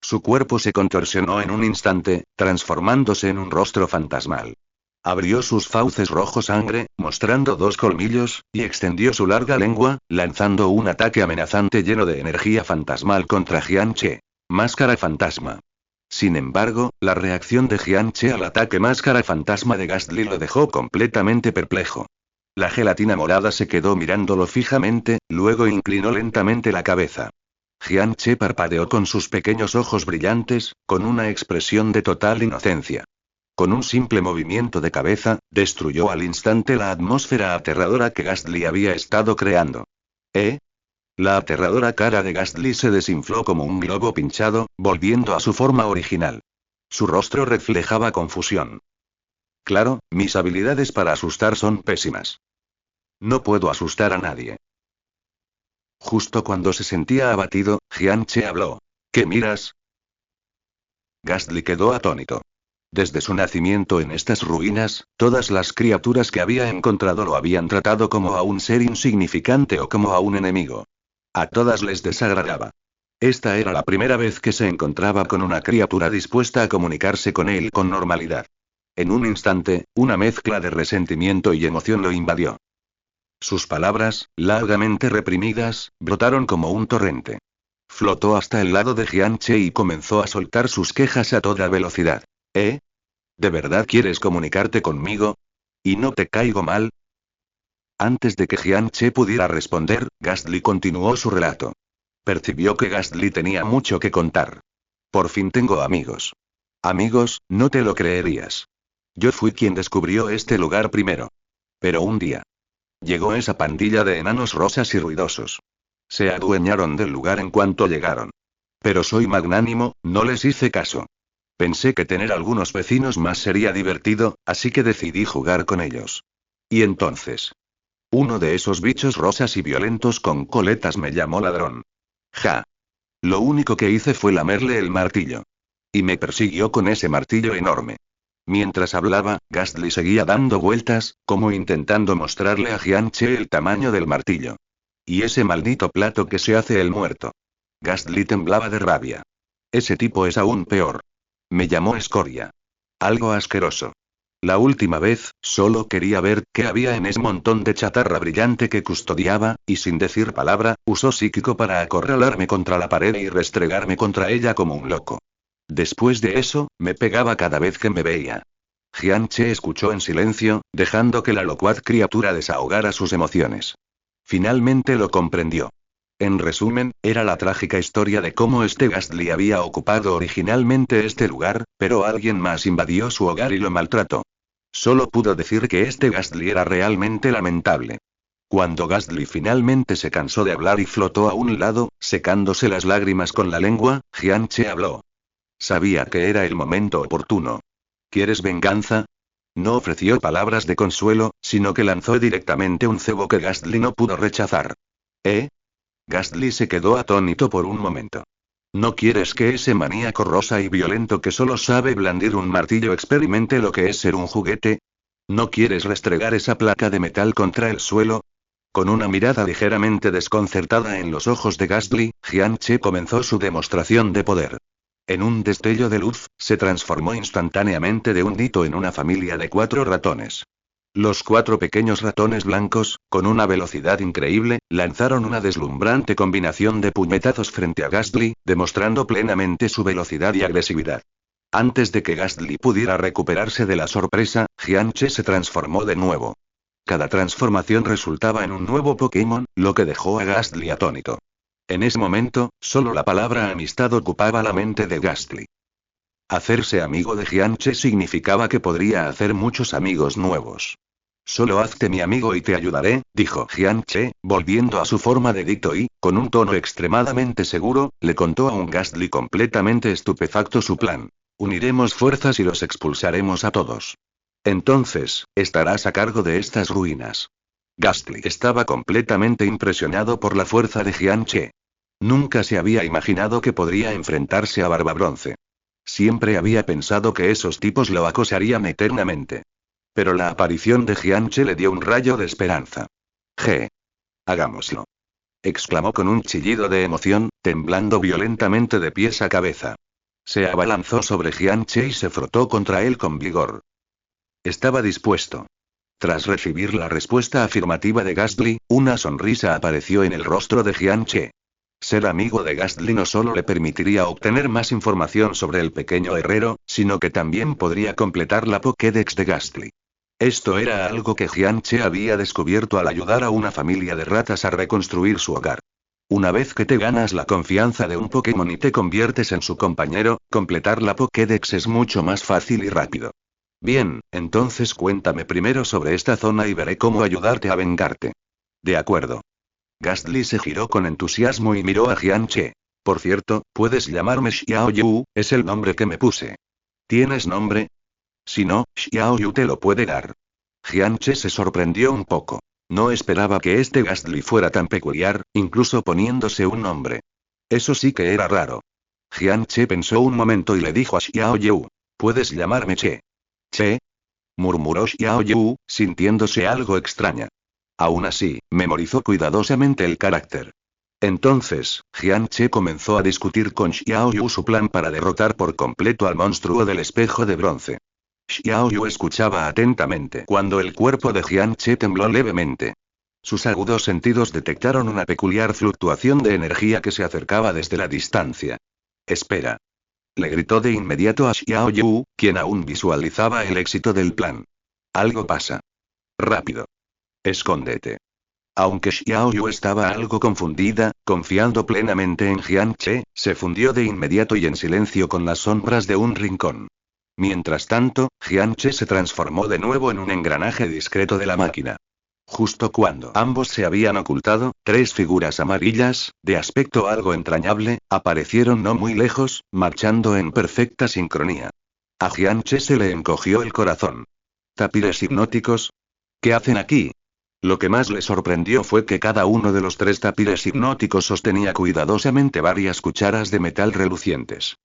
Su cuerpo se contorsionó en un instante, transformándose en un rostro fantasmal. Abrió sus fauces rojo sangre, mostrando dos colmillos, y extendió su larga lengua, lanzando un ataque amenazante lleno de energía fantasmal contra Jianche. Máscara fantasma. Sin embargo, la reacción de Jianche al ataque máscara fantasma de Ghastly lo dejó completamente perplejo. La gelatina morada se quedó mirándolo fijamente, luego inclinó lentamente la cabeza. Jianche parpadeó con sus pequeños ojos brillantes, con una expresión de total inocencia. Con un simple movimiento de cabeza, destruyó al instante la atmósfera aterradora que Ghastly había estado creando. ¿Eh? La aterradora cara de Ghastly se desinfló como un globo pinchado, volviendo a su forma original. Su rostro reflejaba confusión. Claro, mis habilidades para asustar son pésimas. No puedo asustar a nadie. Justo cuando se sentía abatido, Jianche habló. ¿Qué miras? Ghastly quedó atónito. Desde su nacimiento en estas ruinas, todas las criaturas que había encontrado lo habían tratado como a un ser insignificante o como a un enemigo. A todas les desagradaba. Esta era la primera vez que se encontraba con una criatura dispuesta a comunicarse con él con normalidad. En un instante, una mezcla de resentimiento y emoción lo invadió. Sus palabras, largamente reprimidas, brotaron como un torrente. Flotó hasta el lado de Jianche y comenzó a soltar sus quejas a toda velocidad. ¿Eh? ¿De verdad quieres comunicarte conmigo? ¿Y no te caigo mal? Antes de que Jianche pudiera responder, Ghastly continuó su relato. Percibió que Ghastly tenía mucho que contar. Por fin tengo amigos. Amigos, no te lo creerías. Yo fui quien descubrió este lugar primero. Pero un día. Llegó esa pandilla de enanos rosas y ruidosos. Se adueñaron del lugar en cuanto llegaron. Pero soy magnánimo, no les hice caso. Pensé que tener algunos vecinos más sería divertido, así que decidí jugar con ellos. Y entonces. Uno de esos bichos rosas y violentos con coletas me llamó ladrón. Ja. Lo único que hice fue lamerle el martillo. Y me persiguió con ese martillo enorme. Mientras hablaba, Ghastly seguía dando vueltas, como intentando mostrarle a Jianche el tamaño del martillo. Y ese maldito plato que se hace el muerto. Ghastly temblaba de rabia. Ese tipo es aún peor. Me llamó escoria. Algo asqueroso. La última vez, solo quería ver qué había en ese montón de chatarra brillante que custodiaba, y sin decir palabra, usó psíquico para acorralarme contra la pared y restregarme contra ella como un loco. Después de eso, me pegaba cada vez que me veía. Jianche escuchó en silencio, dejando que la locuaz criatura desahogara sus emociones. Finalmente lo comprendió. En resumen, era la trágica historia de cómo este Ghastly había ocupado originalmente este lugar, pero alguien más invadió su hogar y lo maltrató. Solo pudo decir que este Ghastly era realmente lamentable. Cuando Ghastly finalmente se cansó de hablar y flotó a un lado, secándose las lágrimas con la lengua, Jianche habló. Sabía que era el momento oportuno. ¿Quieres venganza? No ofreció palabras de consuelo, sino que lanzó directamente un cebo que Ghastly no pudo rechazar. ¿Eh? Ghastly se quedó atónito por un momento. ¿No quieres que ese maníaco rosa y violento que solo sabe blandir un martillo experimente lo que es ser un juguete? ¿No quieres restregar esa placa de metal contra el suelo? Con una mirada ligeramente desconcertada en los ojos de Ghastly, Jianche comenzó su demostración de poder. En un destello de luz, se transformó instantáneamente de un dito en una familia de 4 ratones. Los 4 pequeños ratones blancos, con una velocidad increíble, lanzaron una deslumbrante combinación de puñetazos frente a Ghastly, demostrando plenamente su velocidad y agresividad. Antes de que Ghastly pudiera recuperarse de la sorpresa, Jianche se transformó de nuevo. Cada transformación resultaba en un nuevo Pokémon, lo que dejó a Ghastly atónito. En ese momento, solo la palabra amistad ocupaba la mente de Ghastly. Hacerse amigo de Jianche significaba que podría hacer muchos amigos nuevos. Solo hazte mi amigo y te ayudaré, dijo Jianche, volviendo a su forma de dicto y, con un tono extremadamente seguro, le contó a un Ghastly completamente estupefacto su plan. Uniremos fuerzas y los expulsaremos a todos. Entonces, estarás a cargo de estas ruinas. Ghastly estaba completamente impresionado por la fuerza de Jianche. Nunca se había imaginado que podría enfrentarse a Barbabronce. Siempre había pensado que esos tipos lo acosarían eternamente. Pero la aparición de Jianche le dio un rayo de esperanza. Hagámoslo. Exclamó con un chillido de emoción, temblando violentamente de pies a cabeza. Se abalanzó sobre Jianche y se frotó contra él con vigor. Estaba dispuesto. Tras recibir la respuesta afirmativa de Ghastly, una sonrisa apareció en el rostro de Jianche. Ser amigo de Ghastly no solo le permitiría obtener más información sobre el pequeño herrero, sino que también podría completar la Pokédex de Ghastly. Esto era algo que Jianche había descubierto al ayudar a una familia de ratas a reconstruir su hogar. Una vez que te ganas la confianza de un Pokémon y te conviertes en su compañero, completar la Pokédex es mucho más fácil y rápido. Bien, entonces cuéntame primero sobre esta zona y veré cómo ayudarte a vengarte. De acuerdo. Ghastly se giró con entusiasmo y miró a Jianche. Por cierto, puedes llamarme Xiao Yu, es el nombre que me puse. ¿Tienes nombre? Si no, Xiao Yu te lo puede dar. Jianche se sorprendió un poco. No esperaba que este Ghastly fuera tan peculiar, incluso poniéndose un nombre. Eso sí que era raro. Jianche pensó un momento y le dijo a Xiao Yu. Puedes llamarme Che. Che, murmuró Xiao Yu, sintiéndose algo extraña. Aún así, memorizó cuidadosamente el carácter. Entonces, Jianche comenzó a discutir con Xiao Yu su plan para derrotar por completo al monstruo del espejo de bronce. Xiao Yu escuchaba atentamente cuando el cuerpo de Jianche tembló levemente. Sus agudos sentidos detectaron una peculiar fluctuación de energía que se acercaba desde la distancia. Espera. Le gritó de inmediato a Xiao Yu, quien aún visualizaba el éxito del plan. Algo pasa. Rápido. Escóndete. Aunque Xiao Yu estaba algo confundida, confiando plenamente en Jianche, se fundió de inmediato y en silencio con las sombras de un rincón. Mientras tanto, Jianche se transformó de nuevo en un engranaje discreto de la máquina. Justo cuando ambos se habían ocultado, 3 figuras amarillas, de aspecto algo entrañable, aparecieron no muy lejos, marchando en perfecta sincronía. A Jianche se le encogió el corazón. ¿Tapires hipnóticos? ¿Qué hacen aquí? Lo que más le sorprendió fue que cada uno de los 3 tapires hipnóticos sostenía cuidadosamente varias cucharas de metal relucientes.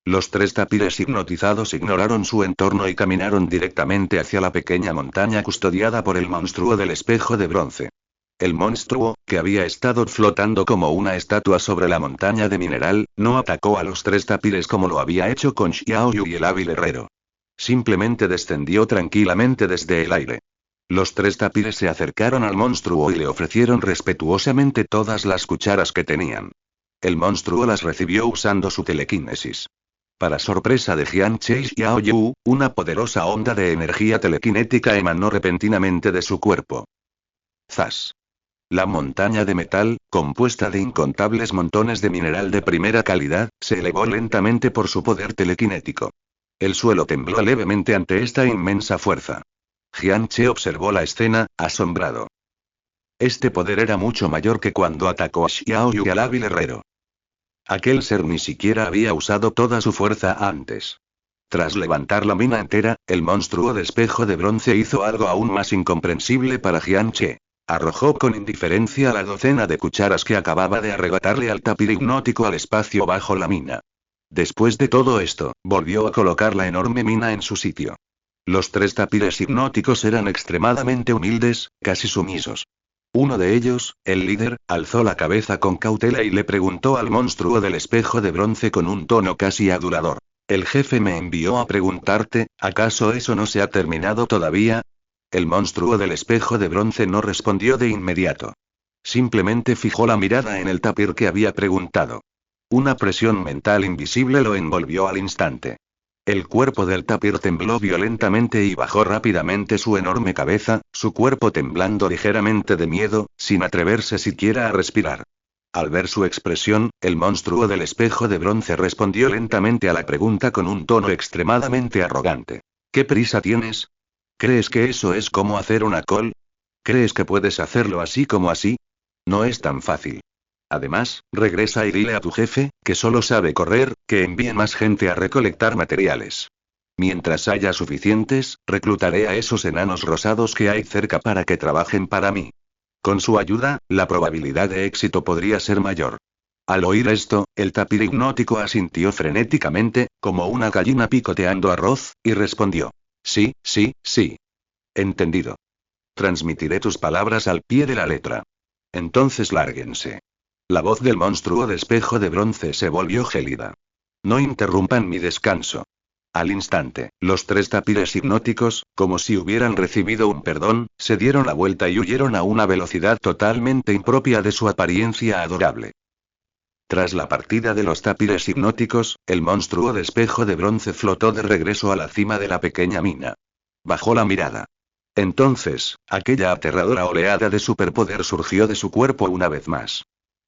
Los 3 tapires hipnotizados ignoraron su entorno y caminaron directamente hacia la pequeña montaña custodiada por el monstruo del espejo de bronce. El monstruo, que había estado flotando como una estatua sobre la montaña de mineral, no atacó a los 3 tapires como lo había hecho con Xiao Yu y el hábil herrero. Simplemente descendió tranquilamente desde el aire. Los 3 tapires se acercaron al monstruo y le ofrecieron respetuosamente todas las cucharas que tenían. El monstruo las recibió usando su telequinesis. Para sorpresa de Jianche y Xiao Yu, una poderosa onda de energía telequinética emanó repentinamente de su cuerpo. ¡Zas! La montaña de metal, compuesta de incontables montones de mineral de primera calidad, se elevó lentamente por su poder telequinético. El suelo tembló levemente ante esta inmensa fuerza. Jianche observó la escena, asombrado. Este poder era mucho mayor que cuando atacó a Xiao Yu y al hábil herrero. Aquel ser ni siquiera había usado toda su fuerza antes. Tras levantar la mina entera, el monstruo de espejo de bronce hizo algo aún más incomprensible para Jianche. Arrojó con indiferencia la docena de cucharas que acababa de arrebatarle al tapir hipnótico al espacio bajo la mina. Después de todo esto, volvió a colocar la enorme mina en su sitio. Los 3 tapires hipnóticos eran extremadamente humildes, casi sumisos. Uno de ellos, el líder, alzó la cabeza con cautela y le preguntó al monstruo del espejo de bronce con un tono casi adulador. El jefe me envió a preguntarte, ¿acaso eso no se ha terminado todavía? El monstruo del espejo de bronce no respondió de inmediato. Simplemente fijó la mirada en el tapir que había preguntado. Una presión mental invisible lo envolvió al instante. El cuerpo del tapir tembló violentamente y bajó rápidamente su enorme cabeza, su cuerpo temblando ligeramente de miedo, sin atreverse siquiera a respirar. Al ver su expresión, el monstruo del espejo de bronce respondió lentamente a la pregunta con un tono extremadamente arrogante. ¿Qué prisa tienes? ¿Crees que eso es como hacer una col? ¿Crees que puedes hacerlo así como así? No es tan fácil. Además, regresa y dile a tu jefe, que solo sabe correr, que envíe más gente a recolectar materiales. Mientras haya suficientes, reclutaré a esos enanos rosados que hay cerca para que trabajen para mí. Con su ayuda, la probabilidad de éxito podría ser mayor. Al oír esto, el tapir hipnótico asintió frenéticamente, como una gallina picoteando arroz, y respondió. Sí, sí, sí. Entendido. Transmitiré tus palabras al pie de la letra. Entonces lárguense. La voz del monstruo de espejo de bronce se volvió gélida. No interrumpan mi descanso. Al instante, los 3 tapires hipnóticos, como si hubieran recibido un perdón, se dieron la vuelta y huyeron a una velocidad totalmente impropia de su apariencia adorable. Tras la partida de los tapires hipnóticos, el monstruo de espejo de bronce flotó de regreso a la cima de la pequeña mina. Bajó la mirada. Entonces, aquella aterradora oleada de superpoder surgió de su cuerpo una vez más.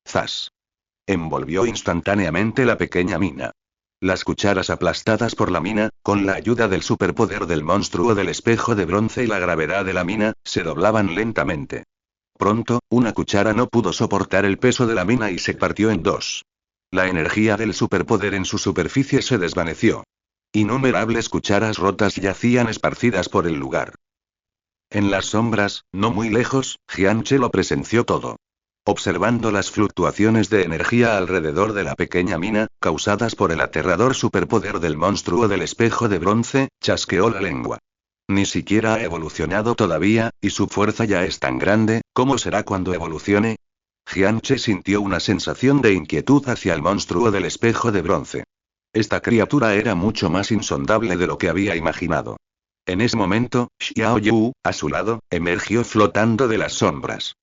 ¡Zas! Envolvió instantáneamente la pequeña mina. Las cucharas aplastadas por la mina, con la ayuda del superpoder del monstruo del espejo de bronce y la gravedad de la mina, se doblaban lentamente. Pronto, una cuchara no pudo soportar el peso de la mina y se partió en 2. La energía del superpoder en su superficie se desvaneció. Innumerables cucharas rotas yacían esparcidas por el lugar. En las sombras, no muy lejos, Jianche lo presenció todo. Observando las fluctuaciones de energía alrededor de la pequeña mina, causadas por el aterrador superpoder del monstruo del espejo de bronce, chasqueó la lengua. Ni siquiera ha evolucionado todavía, y su fuerza ya es tan grande, ¿cómo será cuando evolucione? Jianche sintió una sensación de inquietud hacia el monstruo del espejo de bronce. Esta criatura era mucho más insondable de lo que había imaginado. En ese momento, Xiao Yu, a su lado, emergió flotando de las sombras.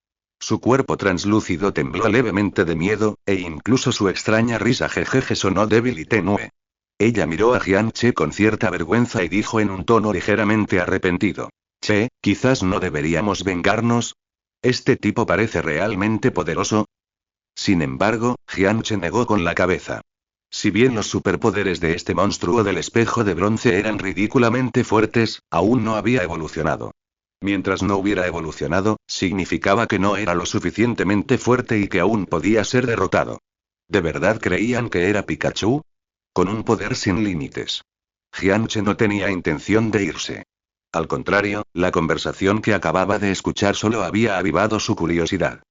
Su cuerpo translúcido tembló levemente de miedo, e incluso su extraña risa jejeje sonó débil y tenue. Ella miró a Jianche con cierta vergüenza y dijo en un tono ligeramente arrepentido. Che, quizás no deberíamos vengarnos. ¿Este tipo parece realmente poderoso? Sin embargo, Jianche negó con la cabeza. Si bien los superpoderes de este monstruo del espejo de bronce eran ridículamente fuertes, aún no había evolucionado. Mientras no hubiera evolucionado, significaba que no era lo suficientemente fuerte y que aún podía ser derrotado. ¿De verdad creían que era Pikachu? Con un poder sin límites. Jianche no tenía intención de irse. Al contrario, la conversación que acababa de escuchar solo había avivado su curiosidad.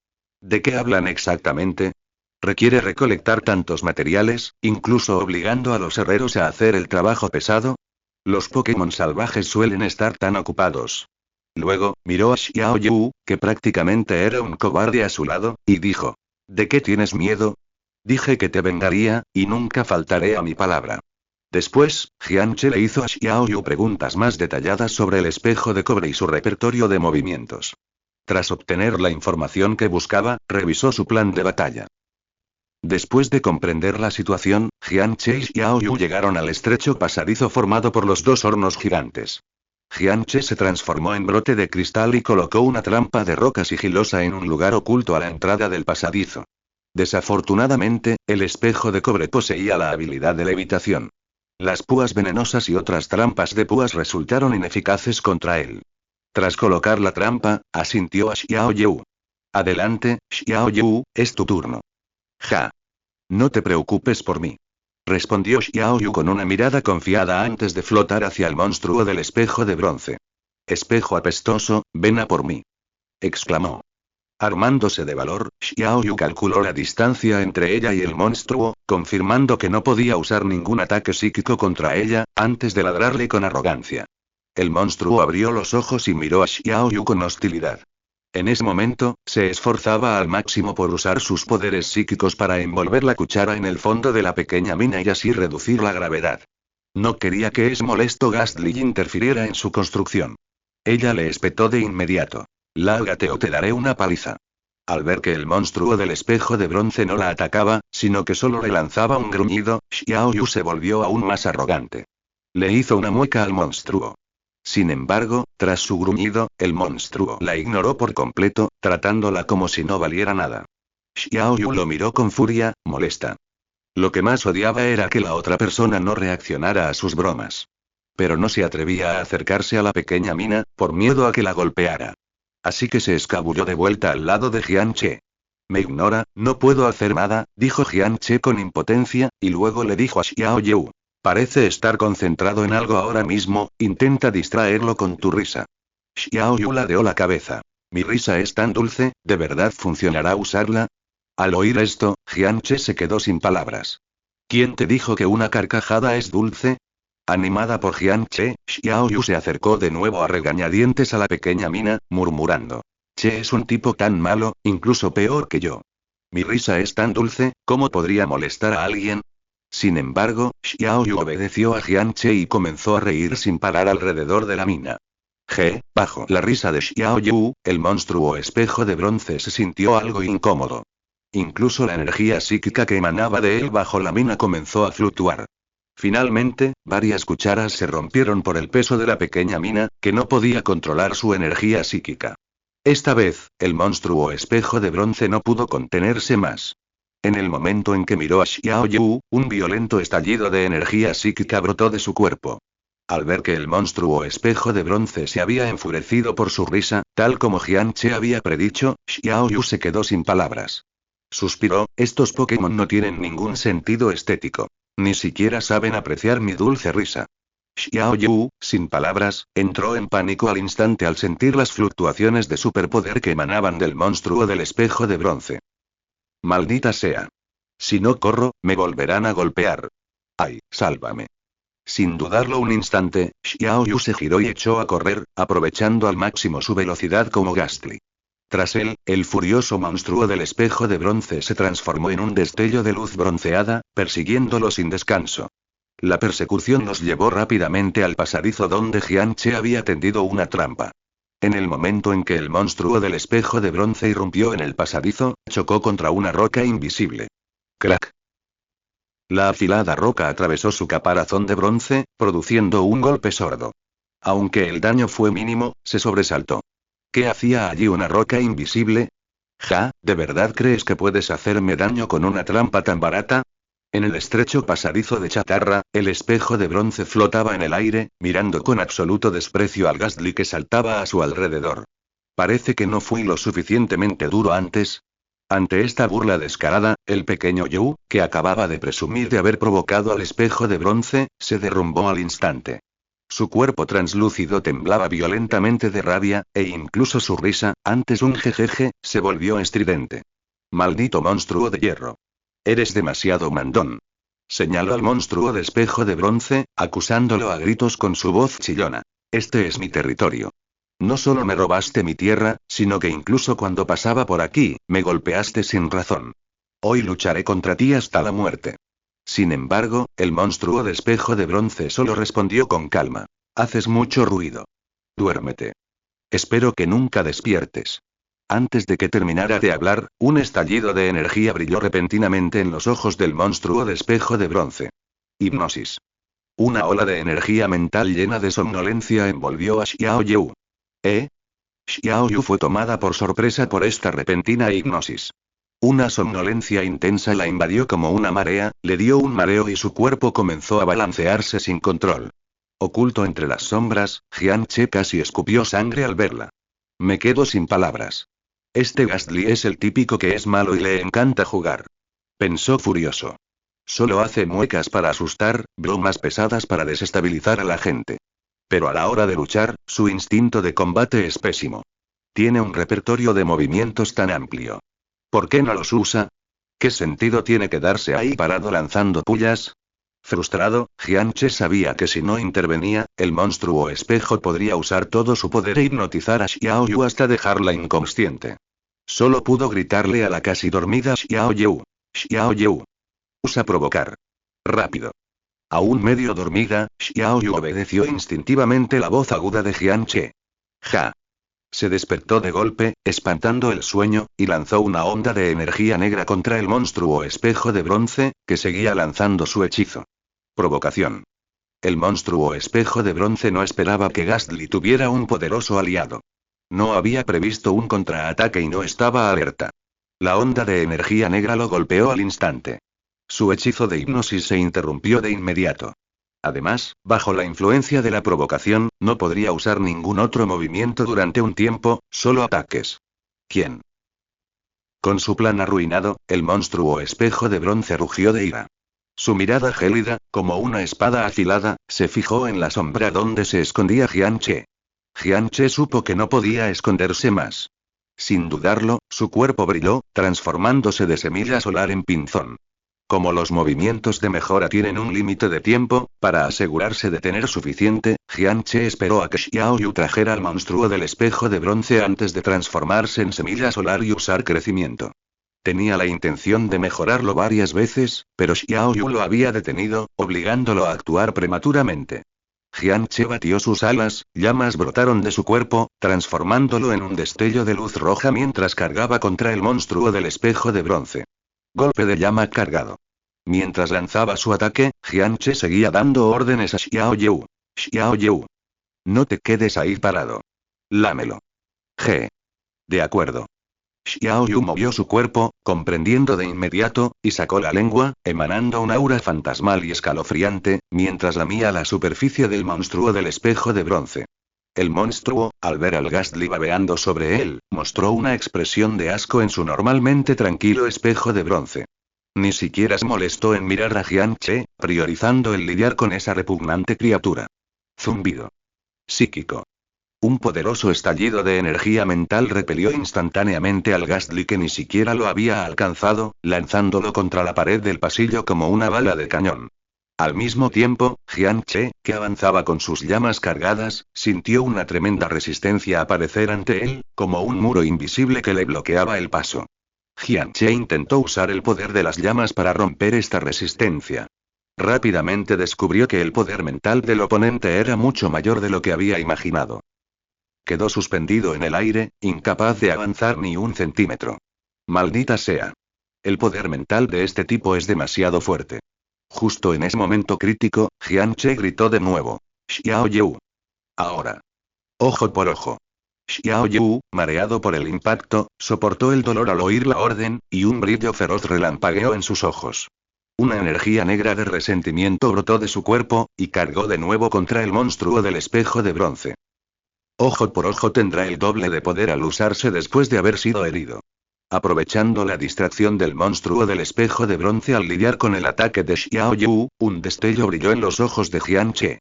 ¿De qué hablan exactamente? ¿Requiere recolectar tantos materiales, incluso obligando a los herreros a hacer el trabajo pesado? Los Pokémon salvajes suelen estar tan ocupados. Luego, miró a Xiao Yu, que prácticamente era un cobarde a su lado, y dijo. ¿De qué tienes miedo? Dije que te vengaría, y nunca faltaré a mi palabra. Después, Jianche le hizo a Xiao Yu preguntas más detalladas sobre el espejo de cobre y su repertorio de movimientos. Tras obtener la información que buscaba, revisó su plan de batalla. Después de comprender la situación, Jianche y Xiao Yu llegaron al estrecho pasadizo formado por los 2 hornos gigantes. Jianche se transformó en brote de cristal y colocó una trampa de roca sigilosa en un lugar oculto a la entrada del pasadizo. Desafortunadamente, el espejo de cobre poseía la habilidad de levitación. Las púas venenosas y otras trampas de púas resultaron ineficaces contra él. Tras colocar la trampa, asintió a Xiao Yu. Adelante, Xiao Yu, es tu turno. Ja. No te preocupes por mí. Respondió Xiao Yu con una mirada confiada antes de flotar hacia el monstruo del espejo de bronce. Espejo apestoso, ven a por mí. Exclamó. Armándose de valor, Xiao Yu calculó la distancia entre ella y el monstruo, confirmando que no podía usar ningún ataque psíquico contra ella, antes de ladrarle con arrogancia. El monstruo abrió los ojos y miró a Xiaoyu con hostilidad. En ese momento, se esforzaba al máximo por usar sus poderes psíquicos para envolver la cuchara en el fondo de la pequeña mina y así reducir la gravedad. No quería que ese molesto Gastly interfiriera en su construcción. Ella le espetó de inmediato. Lárgate o te daré una paliza. Al ver que el monstruo del espejo de bronce no la atacaba, sino que solo le lanzaba un gruñido, Xiaoyu se volvió aún más arrogante. Le hizo una mueca al monstruo. Sin embargo, tras su gruñido, el monstruo la ignoró por completo, tratándola como si no valiera nada. Xiaoyu lo miró con furia, molesta. Lo que más odiaba era que la otra persona no reaccionara a sus bromas. Pero no se atrevía a acercarse a la pequeña mina, por miedo a que la golpeara. Así que se escabulló de vuelta al lado de Jian Che. Me ignora, no puedo hacer nada, dijo Jian Che con impotencia, y luego le dijo a Xiaoyu. Parece estar concentrado en algo ahora mismo, intenta distraerlo con tu risa. Xiaoyu ladeó la cabeza. Mi risa es tan dulce, ¿de verdad funcionará usarla? Al oír esto, Jian Che se quedó sin palabras. ¿Quién te dijo que una carcajada es dulce? Animada por Jian Che, Xiaoyu se acercó de nuevo a regañadientes a la pequeña mina, murmurando. Che es un tipo tan malo, incluso peor que yo. Mi risa es tan dulce, ¿cómo podría molestar a alguien? Sin embargo, Xiaoyu obedeció a Jian Che y comenzó a reír sin parar alrededor de la mina. Bajo la risa de Xiaoyu, el monstruo espejo de bronce se sintió algo incómodo. Incluso la energía psíquica que emanaba de él bajo la mina comenzó a fluctuar. Finalmente, varias cucharas se rompieron por el peso de la pequeña mina, que no podía controlar su energía psíquica. Esta vez, el monstruo espejo de bronce no pudo contenerse más. En el momento en que miró a Xiaoyu, un violento estallido de energía psíquica brotó de su cuerpo. Al ver que el monstruo espejo de bronce se había enfurecido por su risa, tal como Jian Che había predicho, Xiaoyu se quedó sin palabras. Suspiró, estos Pokémon no tienen ningún sentido estético. Ni siquiera saben apreciar mi dulce risa. Xiaoyu, sin palabras, entró en pánico al instante al sentir las fluctuaciones de superpoder que emanaban del monstruo del espejo de bronce. Maldita sea. Si no corro, me volverán a golpear. ¡Ay, sálvame! Sin dudarlo un instante, Xiaoyu se giró y echó a correr, aprovechando al máximo su velocidad como Gastly. Tras él, el furioso monstruo del espejo de bronce se transformó en un destello de luz bronceada, persiguiéndolo sin descanso. La persecución nos llevó rápidamente al pasadizo donde Jian Che había tendido una trampa. En el momento en que el monstruo del espejo de bronce irrumpió en el pasadizo, chocó contra una roca invisible. ¡Crack! La afilada roca atravesó su caparazón de bronce, produciendo un golpe sordo. Aunque el daño fue mínimo, se sobresaltó. ¿Qué hacía allí una roca invisible? ¿De verdad crees que puedes hacerme daño con una trampa tan barata? En el estrecho pasadizo de chatarra, el espejo de bronce flotaba en el aire, mirando con absoluto desprecio al Gastly que saltaba a su alrededor. Parece que no fui lo suficientemente duro antes. Ante esta burla descarada, el pequeño Yu, que acababa de presumir de haber provocado al espejo de bronce, se derrumbó al instante. Su cuerpo translúcido temblaba violentamente de rabia, e incluso su risa, antes un jejeje, se volvió estridente. Maldito monstruo de hierro. Eres demasiado mandón. Señaló al monstruo de espejo de bronce, acusándolo a gritos con su voz chillona. Este es mi territorio. No solo me robaste mi tierra, sino que incluso cuando pasaba por aquí, me golpeaste sin razón. Hoy lucharé contra ti hasta la muerte. Sin embargo, el monstruo de espejo de bronce solo respondió con calma. Haces mucho ruido. Duérmete. Espero que nunca despiertes. Antes de que terminara de hablar, un estallido de energía brilló repentinamente en los ojos del monstruo de espejo de bronce. Hipnosis. Una ola de energía mental llena de somnolencia envolvió a Xiaoyu. Xiaoyu fue tomada por sorpresa por esta repentina hipnosis. Una somnolencia intensa la invadió como una marea, le dio un mareo y su cuerpo comenzó a balancearse sin control. Oculto entre las sombras, Jian Che casi escupió sangre al verla. Me quedo sin palabras. Este Gastly es el típico que es malo y le encanta jugar. Pensó furioso. Solo hace muecas para asustar, bromas pesadas para desestabilizar a la gente. Pero a la hora de luchar, su instinto de combate es pésimo. Tiene un repertorio de movimientos tan amplio. ¿Por qué no los usa? ¿Qué sentido tiene quedarse ahí parado lanzando pullas? Frustrado, Jianche sabía que si no intervenía, el monstruo espejo podría usar todo su poder e hipnotizar a Xiaoyu hasta dejarla inconsciente. Solo pudo gritarle a la casi dormida Xiaoyu. Xiaoyu. Usa provocar. Rápido. Aún medio dormida, Xiaoyu obedeció instintivamente la voz aguda de Jianche. Ja. Se despertó de golpe, espantando el sueño, y lanzó una onda de energía negra contra el monstruo espejo de bronce, que seguía lanzando su hechizo. Provocación. El monstruo espejo de bronce no esperaba que Ghastly tuviera un poderoso aliado. No había previsto un contraataque y no estaba alerta. La onda de energía negra lo golpeó al instante. Su hechizo de hipnosis se interrumpió de inmediato. Además, bajo la influencia de la provocación, no podría usar ningún otro movimiento durante un tiempo, solo ataques. ¿Quién? Con su plan arruinado, el monstruo espejo de bronce rugió de ira. Su mirada gélida, como una espada afilada, se fijó en la sombra donde se escondía Jianche. Jianche supo que no podía esconderse más. Sin dudarlo, su cuerpo brilló, transformándose de semilla solar en pinzón. Como los movimientos de mejora tienen un límite de tiempo, para asegurarse de tener suficiente, Jianche esperó a que Xiaoyu trajera al monstruo del espejo de bronce antes de transformarse en semilla solar y usar crecimiento. Tenía la intención de mejorarlo varias veces, pero Xiaoyu lo había detenido, obligándolo a actuar prematuramente. Jianche batió sus alas, llamas brotaron de su cuerpo, transformándolo en un destello de luz roja mientras cargaba contra el monstruo del espejo de bronce. Golpe de llama cargado. Mientras lanzaba su ataque, Jianche seguía dando órdenes a Xiaoyu. Xiaoyu. No te quedes ahí parado. Lámelo. G. De acuerdo. Xiaoyu movió su cuerpo, comprendiendo de inmediato, y sacó la lengua, emanando un aura fantasmal y escalofriante, mientras lamía la superficie del monstruo del espejo de bronce. El monstruo, al ver al Ghastly babeando sobre él, mostró una expresión de asco en su normalmente tranquilo espejo de bronce. Ni siquiera se molestó en mirar a Jianche, priorizando el lidiar con esa repugnante criatura. Zumbido. Psíquico. Un poderoso estallido de energía mental repelió instantáneamente al Ghastly que ni siquiera lo había alcanzado, lanzándolo contra la pared del pasillo como una bala de cañón. Al mismo tiempo, Jianche, que avanzaba con sus llamas cargadas, sintió una tremenda resistencia aparecer ante él, como un muro invisible que le bloqueaba el paso. Jianche intentó usar el poder de las llamas para romper esta resistencia. Rápidamente descubrió que el poder mental del oponente era mucho mayor de lo que había imaginado. Quedó suspendido en el aire, incapaz de avanzar ni un centímetro. Maldita sea. El poder mental de este tipo es demasiado fuerte. Justo en ese momento crítico, Jianche gritó de nuevo. Xiaoyu. Ahora. Ojo por ojo. Xiaoyu, mareado por el impacto, soportó el dolor al oír la orden, y un brillo feroz relampagueó en sus ojos. Una energía negra de resentimiento brotó de su cuerpo, y cargó de nuevo contra el monstruo del espejo de bronce. Ojo por ojo tendrá el doble de poder al usarse después de haber sido herido. Aprovechando la distracción del monstruo del espejo de bronce al lidiar con el ataque de Xiaoyu, un destello brilló en los ojos de Jianche.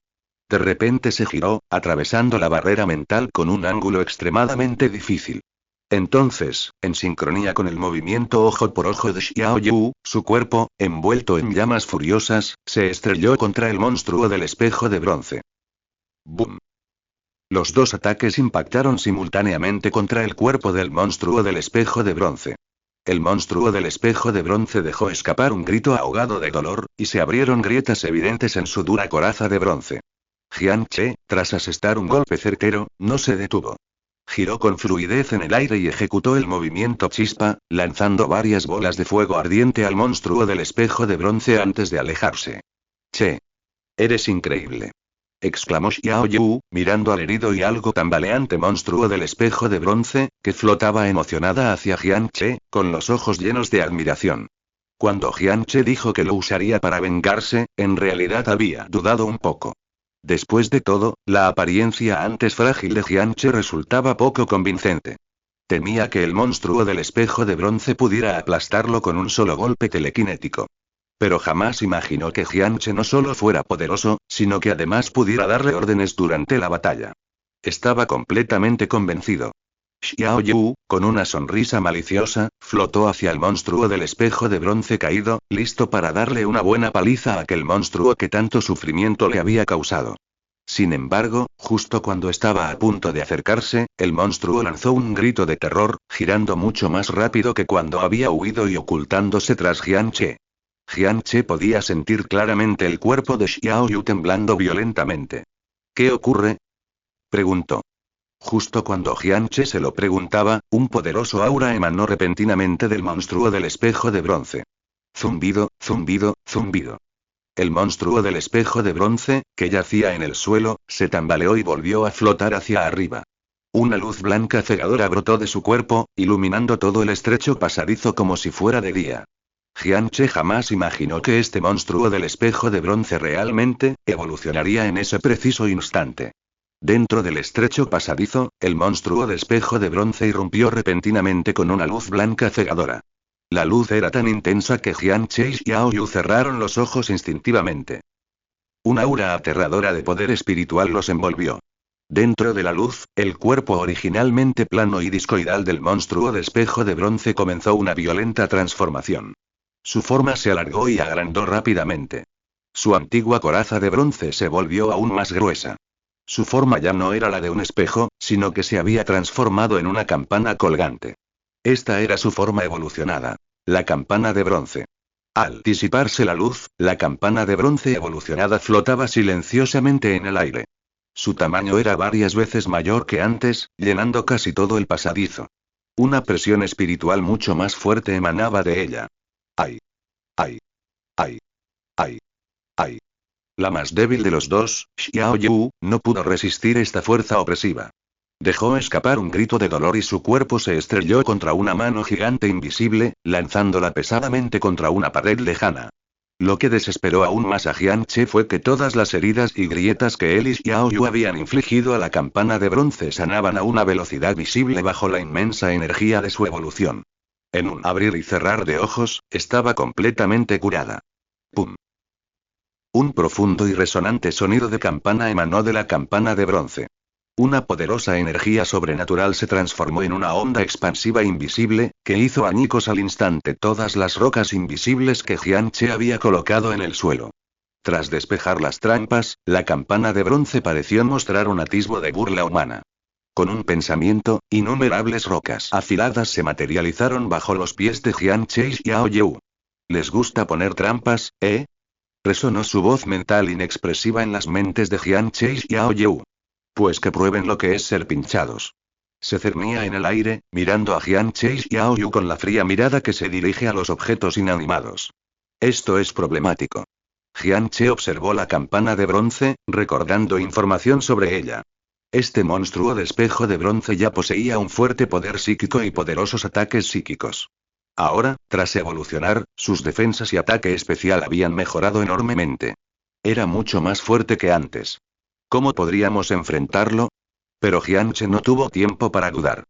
De repente se giró, atravesando la barrera mental con un ángulo extremadamente difícil. Entonces, en sincronía con el movimiento ojo por ojo de Xiaoyu, su cuerpo, envuelto en llamas furiosas, se estrelló contra el monstruo del espejo de bronce. ¡Bum! Los dos ataques impactaron simultáneamente contra el cuerpo del monstruo del espejo de bronce. El monstruo del espejo de bronce dejó escapar un grito ahogado de dolor, y se abrieron grietas evidentes en su dura coraza de bronce. Jianche, tras asestar un golpe certero, no se detuvo. Giró con fluidez en el aire y ejecutó el movimiento chispa, lanzando varias bolas de fuego ardiente al monstruo del espejo de bronce antes de alejarse. Che. Eres increíble. Exclamó Xiaoyu, mirando al herido y algo tambaleante monstruo del espejo de bronce, que flotaba emocionada hacia Jianche, con los ojos llenos de admiración. Cuando Jianche dijo que lo usaría para vengarse, en realidad había dudado un poco. Después de todo, la apariencia antes frágil de Jianche resultaba poco convincente. Temía que el monstruo del espejo de bronce pudiera aplastarlo con un solo golpe telequinético. Pero jamás imaginó que Jianche no solo fuera poderoso, sino que además pudiera darle órdenes durante la batalla. Estaba completamente convencido. Xiao Yu, con una sonrisa maliciosa, flotó hacia el monstruo del espejo de bronce caído, listo para darle una buena paliza a aquel monstruo que tanto sufrimiento le había causado. Sin embargo, justo cuando estaba a punto de acercarse, el monstruo lanzó un grito de terror, girando mucho más rápido que cuando había huido y ocultándose tras Jian Che. Jian Che podía sentir claramente el cuerpo de Xiao Yu temblando violentamente. ¿Qué ocurre?, preguntó. Justo cuando Jian Che se lo preguntaba, un poderoso aura emanó repentinamente del monstruo del espejo de bronce. Zumbido, zumbido, zumbido. El monstruo del espejo de bronce, que yacía en el suelo, se tambaleó y volvió a flotar hacia arriba. Una luz blanca cegadora brotó de su cuerpo, iluminando todo el estrecho pasadizo como si fuera de día. Jian Che jamás imaginó que este monstruo del espejo de bronce realmente evolucionaría en ese preciso instante. Dentro del estrecho pasadizo, el monstruo de espejo de bronce irrumpió repentinamente con una luz blanca cegadora. La luz era tan intensa que Jian Che y Xiao Yu cerraron los ojos instintivamente. Una aura aterradora de poder espiritual los envolvió. Dentro de la luz, el cuerpo originalmente plano y discoidal del monstruo de espejo de bronce comenzó una violenta transformación. Su forma se alargó y agrandó rápidamente. Su antigua coraza de bronce se volvió aún más gruesa. Su forma ya no era la de un espejo, sino que se había transformado en una campana colgante. Esta era su forma evolucionada. La campana de bronce. Al disiparse la luz, la campana de bronce evolucionada flotaba silenciosamente en el aire. Su tamaño era varias veces mayor que antes, llenando casi todo el pasadizo. Una presión espiritual mucho más fuerte emanaba de ella. ¡Ay! ¡Ay! ¡Ay! ¡Ay! ¡Ay! La más débil de los dos, Xiao Yu, no pudo resistir esta fuerza opresiva. Dejó escapar un grito de dolor y su cuerpo se estrelló contra una mano gigante invisible, lanzándola pesadamente contra una pared lejana. Lo que desesperó aún más a Jian Che fue que todas las heridas y grietas que él y Xiao Yu habían infligido a la campana de bronce sanaban a una velocidad visible bajo la inmensa energía de su evolución. En un abrir y cerrar de ojos, estaba completamente curada. ¡Pum! Un profundo y resonante sonido de campana emanó de la campana de bronce. Una poderosa energía sobrenatural se transformó en una onda expansiva invisible, que hizo añicos al instante todas las rocas invisibles que Jian Che había colocado en el suelo. Tras despejar las trampas, la campana de bronce pareció mostrar un atisbo de burla humana. Con un pensamiento, innumerables rocas afiladas se materializaron bajo los pies de Jian Che y Xiao Yu. ¿Les gusta poner trampas, eh? Resonó su voz mental inexpresiva en las mentes de Jian Che y Xiao Yu. Pues que prueben lo que es ser pinchados. Se cernía en el aire, mirando a Jian Che y Xiao Yu con la fría mirada que se dirige a los objetos inanimados. Esto es problemático. Jian Che observó la campana de bronce, recordando información sobre ella. Este monstruo de espejo de bronce ya poseía un fuerte poder psíquico y poderosos ataques psíquicos. Ahora, tras evolucionar, sus defensas y ataque especial habían mejorado enormemente. Era mucho más fuerte que antes. ¿Cómo podríamos enfrentarlo? Pero Jian Che no tuvo tiempo para dudar.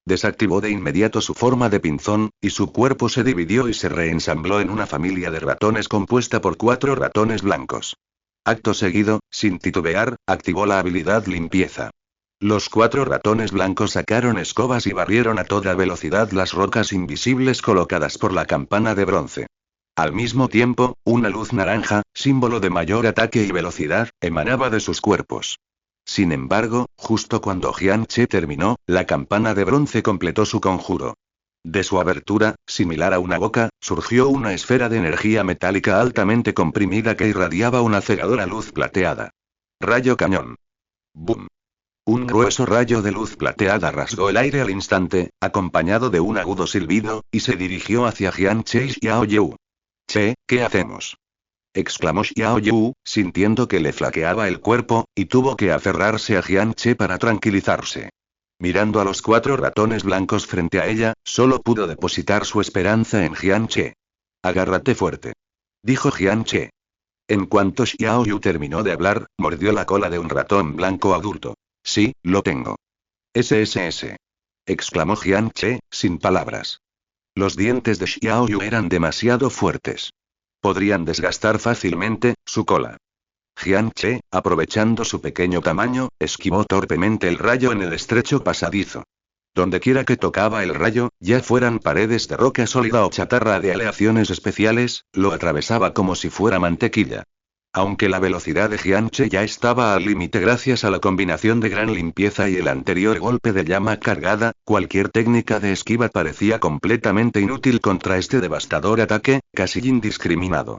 Desactivó de inmediato su forma de pinzón, y su cuerpo se dividió y se reensambló en una familia de ratones compuesta por 4 ratones blancos. Acto seguido, sin titubear, activó la habilidad limpieza. Los 4 ratones blancos sacaron escobas y barrieron a toda velocidad las rocas invisibles colocadas por la campana de bronce. Al mismo tiempo, una luz naranja, símbolo de mayor ataque y velocidad, emanaba de sus cuerpos. Sin embargo, justo cuando Jian Che terminó, la campana de bronce completó su conjuro. De su abertura, similar a una boca, surgió una esfera de energía metálica altamente comprimida que irradiaba una cegadora luz plateada. Rayo cañón. ¡Bum! Un grueso rayo de luz plateada rasgó el aire al instante, acompañado de un agudo silbido, y se dirigió hacia Jian Che y Xiao Yu. «Che, ¿qué hacemos?», exclamó Xiao Yu, sintiendo que le flaqueaba el cuerpo, y tuvo que aferrarse a Jian Che para tranquilizarse. Mirando a los 4 ratones blancos frente a ella, solo pudo depositar su esperanza en Jian Che. «Agárrate fuerte», dijo Jian Che. En cuanto Xiao Yu terminó de hablar, mordió la cola de un ratón blanco adulto. «Sí, lo tengo». «SSS», exclamó Jian Che, sin palabras. Los dientes de Xiao Yu eran demasiado fuertes. Podrían desgastar fácilmente su cola. Jian Che, aprovechando su pequeño tamaño, esquivó torpemente el rayo en el estrecho pasadizo. Donde quiera que tocaba el rayo, ya fueran paredes de roca sólida o chatarra de aleaciones especiales, lo atravesaba como si fuera mantequilla. Aunque la velocidad de Jianche ya estaba al límite gracias a la combinación de gran limpieza y el anterior golpe de llama cargada, cualquier técnica de esquiva parecía completamente inútil contra este devastador ataque, casi indiscriminado.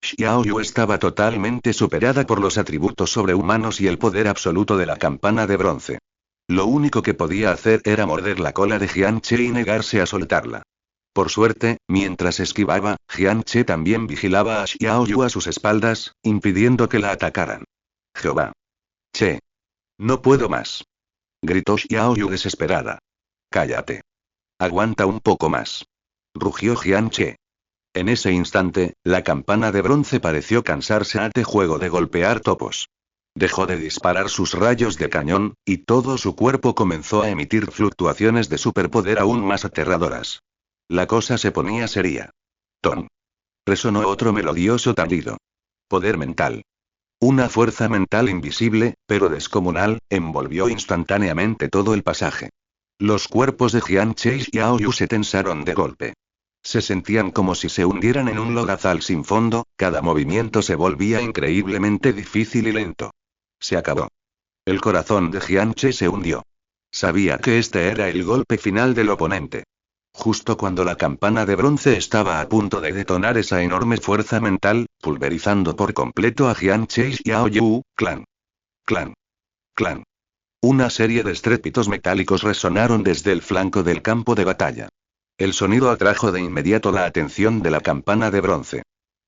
Xiao Yu estaba totalmente superada por los atributos sobrehumanos y el poder absoluto de la campana de bronce. Lo único que podía hacer era morder la cola de Jianche y negarse a soltarla. Por suerte, mientras esquivaba, Jianche también vigilaba a Xiao Yu a sus espaldas, impidiendo que la atacaran. Jehová. Che. No puedo más. Gritó Xiao Yu desesperada. Cállate. Aguanta un poco más. Rugió Jianche. En ese instante, la campana de bronce pareció cansarse ante juego de golpear topos. Dejó de disparar sus rayos de cañón, y todo su cuerpo comenzó a emitir fluctuaciones de superpoder aún más aterradoras. La cosa se ponía seria. Ton. Resonó otro melodioso tañido. Poder mental. Una fuerza mental invisible, pero descomunal, envolvió instantáneamente todo el pasaje. Los cuerpos de Jianche y Xiao Yu se tensaron de golpe. Se sentían como si se hundieran en un lodazal sin fondo, cada movimiento se volvía increíblemente difícil y lento. Se acabó. El corazón de Jianche se hundió. Sabía que este era el golpe final del oponente. Justo cuando la campana de bronce estaba a punto de detonar esa enorme fuerza mental, pulverizando por completo a Jianche y Xiao Yu, clan. Clan. Clan. Una serie de estrépitos metálicos resonaron desde el flanco del campo de batalla. El sonido atrajo de inmediato la atención de la campana de bronce.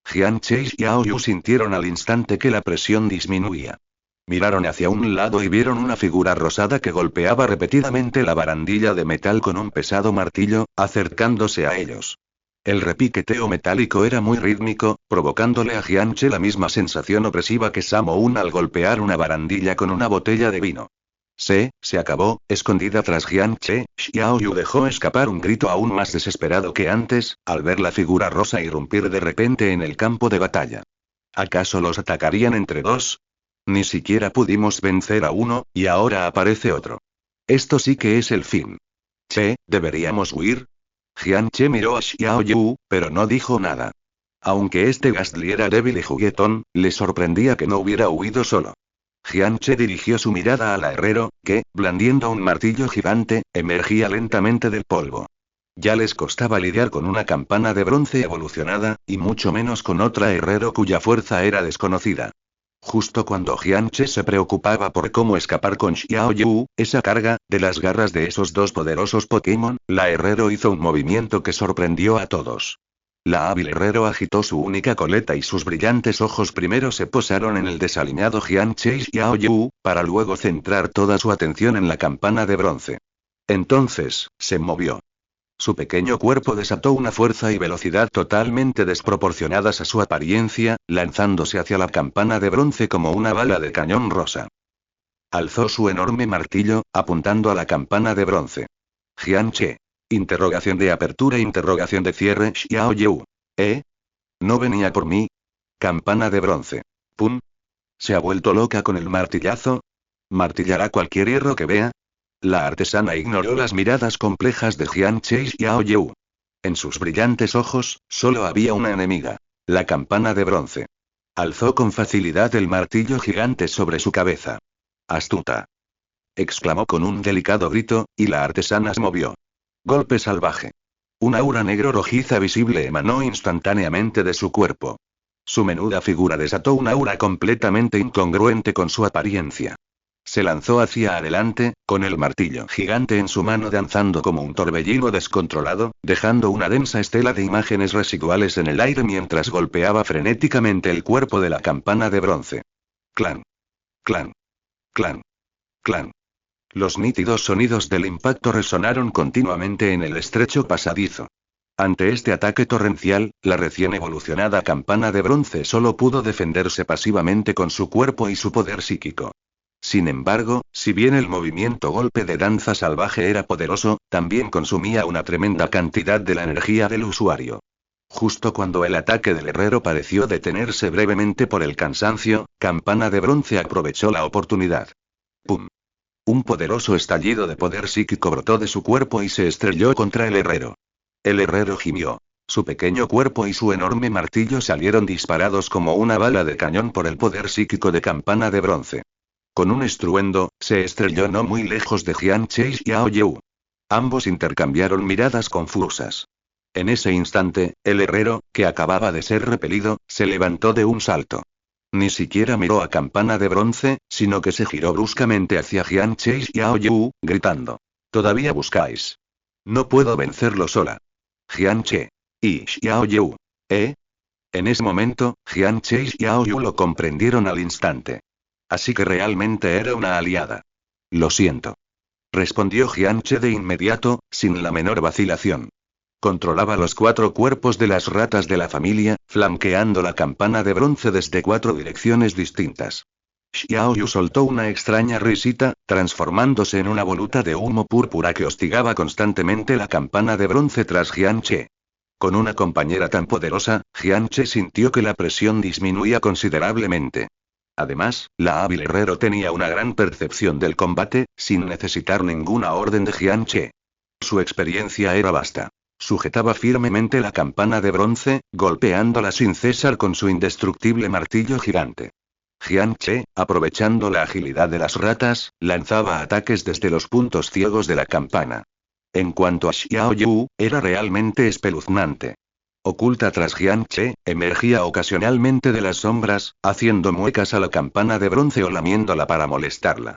Jianche y Xiao Yu sintieron al instante que la presión disminuía. Miraron hacia un lado y vieron una figura rosada que golpeaba repetidamente la barandilla de metal con un pesado martillo, acercándose a ellos. El repiqueteo metálico era muy rítmico, provocándole a Jianche la misma sensación opresiva que Sammo-un al golpear una barandilla con una botella de vino. Se acabó, escondida tras Jianche, Xiao Yu dejó escapar un grito aún más desesperado que antes, al ver la figura rosa irrumpir de repente en el campo de batalla. ¿Acaso los atacarían entre dos? Ni siquiera pudimos vencer a uno, y ahora aparece otro. Esto sí que es el fin. Che, ¿deberíamos huir? Jianche miró a Xiao Yu, pero no dijo nada. Aunque este Gastly era débil y juguetón, le sorprendía que no hubiera huido solo. Jianche dirigió su mirada al herrero, que, blandiendo un martillo gigante, emergía lentamente del polvo. Ya les costaba lidiar con una campana de bronce evolucionada, y mucho menos con otra herrero cuya fuerza era desconocida. Justo cuando Jianche se preocupaba por cómo escapar con Xiao Yu, esa carga, de las garras de esos dos poderosos Pokémon, la herrero hizo un movimiento que sorprendió a todos. La hábil herrero agitó su única coleta y sus brillantes ojos primero se posaron en el desaliñado Jianche y Xiao Yu, para luego centrar toda su atención en la campana de bronce. Entonces, se movió. Su pequeño cuerpo desató una fuerza y velocidad totalmente desproporcionadas a su apariencia, lanzándose hacia la campana de bronce como una bala de cañón rosa. Alzó su enorme martillo, apuntando a la campana de bronce. Jianche. Interrogación de apertura, interrogación de cierre. Xiao Yu. ¿No venía por mí? Campana de bronce. Pum. ¿Se ha vuelto loca con el martillazo? ¿Martillará cualquier hierro que vea? La artesana ignoró las miradas complejas de Jianche y Xiao Yu. En sus brillantes ojos, solo había una enemiga. La campana de bronce. Alzó con facilidad el martillo gigante sobre su cabeza. ¡Astuta! Exclamó con un delicado grito, y la artesana se movió. Golpe salvaje. Un aura negro rojiza visible emanó instantáneamente de su cuerpo. Su menuda figura desató un aura completamente incongruente con su apariencia. Se lanzó hacia adelante, con el martillo gigante en su mano danzando como un torbellino descontrolado, dejando una densa estela de imágenes residuales en el aire mientras golpeaba frenéticamente el cuerpo de la campana de bronce. Clan. Clan. Clan. Clan. Los nítidos sonidos del impacto resonaron continuamente en el estrecho pasadizo. Ante este ataque torrencial, la recién evolucionada campana de bronce solo pudo defenderse pasivamente con su cuerpo y su poder psíquico. Sin embargo, si bien el movimiento golpe de danza salvaje era poderoso, también consumía una tremenda cantidad de la energía del usuario. Justo cuando el ataque del herrero pareció detenerse brevemente por el cansancio, campana de bronce aprovechó la oportunidad. ¡Pum! Un poderoso estallido de poder psíquico brotó de su cuerpo y se estrelló contra el herrero. El herrero gimió. Su pequeño cuerpo y su enorme martillo salieron disparados como una bala de cañón por el poder psíquico de Campana de Bronce. Con un estruendo, se estrelló no muy lejos de Jianche y Xiao Yu. Ambos intercambiaron miradas confusas. En ese instante, el herrero, que acababa de ser repelido, se levantó de un salto. Ni siquiera miró a Campana de Bronce, sino que se giró bruscamente hacia Jianche y Xiao Yu, gritando. ¿Todavía buscáis? No puedo vencerlo sola. Jianche. Y Xiao Yu. ¿Eh? En ese momento, Jianche y Xiao Yu lo comprendieron al instante. Así que realmente era una aliada. Lo siento. Respondió Jianche de inmediato, sin la menor vacilación. Controlaba los 4 cuerpos de las ratas de la familia, flanqueando la Campana de Bronce desde 4 direcciones distintas. Xiao Yu soltó una extraña risita, transformándose en una voluta de humo púrpura que hostigaba constantemente la Campana de Bronce tras Jianche. Con una compañera tan poderosa, Jianche sintió que la presión disminuía considerablemente. Además, la hábil herrero tenía una gran percepción del combate, sin necesitar ninguna orden de Jianche. Su experiencia era vasta. Sujetaba firmemente la Campana de Bronce, golpeándola sin cesar con su indestructible martillo gigante. Jianche, aprovechando la agilidad de las ratas, lanzaba ataques desde los puntos ciegos de la campana. En cuanto a Xiao Yu, era realmente espeluznante. Oculta tras Jianche, emergía ocasionalmente de las sombras, haciendo muecas a la Campana de Bronce o lamiéndola para molestarla.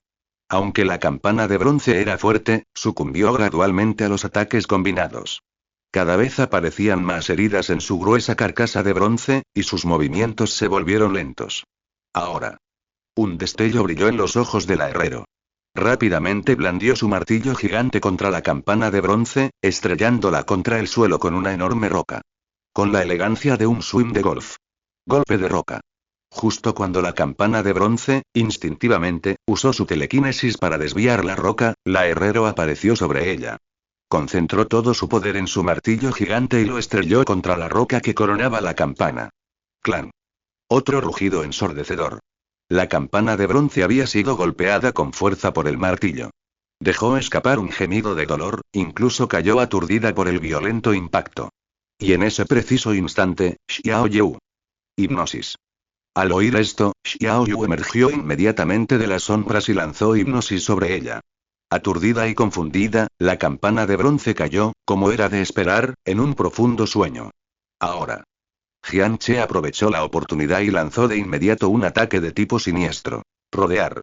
Aunque la Campana de Bronce era fuerte, sucumbió gradualmente a los ataques combinados. Cada vez aparecían más heridas en su gruesa carcasa de bronce, y sus movimientos se volvieron lentos. Ahora. Un destello brilló en los ojos del herrero. Rápidamente blandió su martillo gigante contra la Campana de Bronce, estrellándola contra el suelo con una enorme roca. Con la elegancia de un swing de golf. Golpe de roca. Justo cuando la Campana de Bronce, instintivamente, usó su telequinesis para desviar la roca, la herrero apareció sobre ella. Concentró todo su poder en su martillo gigante y lo estrelló contra la roca que coronaba la campana. ¡Clan! Otro rugido ensordecedor. La Campana de Bronce había sido golpeada con fuerza por el martillo. Dejó escapar un gemido de dolor, incluso cayó aturdida por el violento impacto. Y en ese preciso instante, Xiao Yu. Hipnosis. Al oír esto, Xiao Yu emergió inmediatamente de las sombras y lanzó hipnosis sobre ella. Aturdida y confundida, la Campana de Bronce cayó, como era de esperar, en un profundo sueño. Ahora. Jianche aprovechó la oportunidad y lanzó de inmediato un ataque de tipo siniestro. Rodear.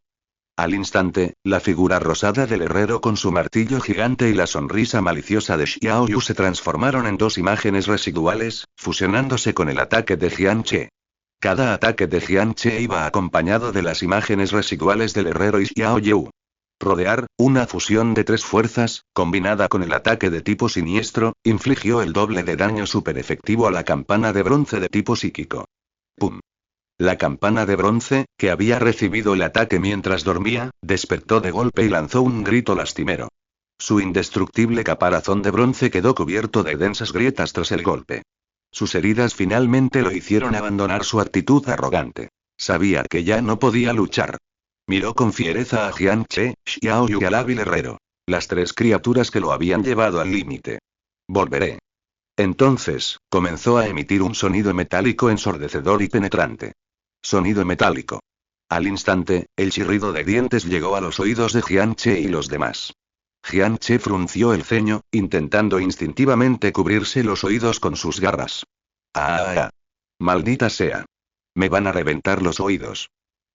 Al instante, la figura rosada del herrero con su martillo gigante y la sonrisa maliciosa de Xiao Yu se transformaron en 2 imágenes residuales, fusionándose con el ataque de Jianche. Cada ataque de Jianche iba acompañado de las imágenes residuales del herrero y Xiao Yu. Rodear, una fusión de 3 fuerzas, combinada con el ataque de tipo siniestro, infligió el doble de daño super efectivo a la Campana de Bronce de tipo psíquico. ¡Pum! La Campana de Bronce, que había recibido el ataque mientras dormía, despertó de golpe y lanzó un grito lastimero. Su indestructible caparazón de bronce quedó cubierto de densas grietas tras el golpe. Sus heridas finalmente lo hicieron abandonar su actitud arrogante. Sabía que ya no podía luchar. Miró con fiereza a Jianche, Xiao Yu y al hábil herrero. Las 3 criaturas que lo habían llevado al límite. Volveré. Entonces, comenzó a emitir un sonido metálico ensordecedor y penetrante. Sonido metálico. Al instante, el chirrido de dientes llegó a los oídos de Jianche y los demás. Jianche frunció el ceño, intentando instintivamente cubrirse los oídos con sus garras. ¡Ah! ¡Maldita sea! Me van a reventar los oídos.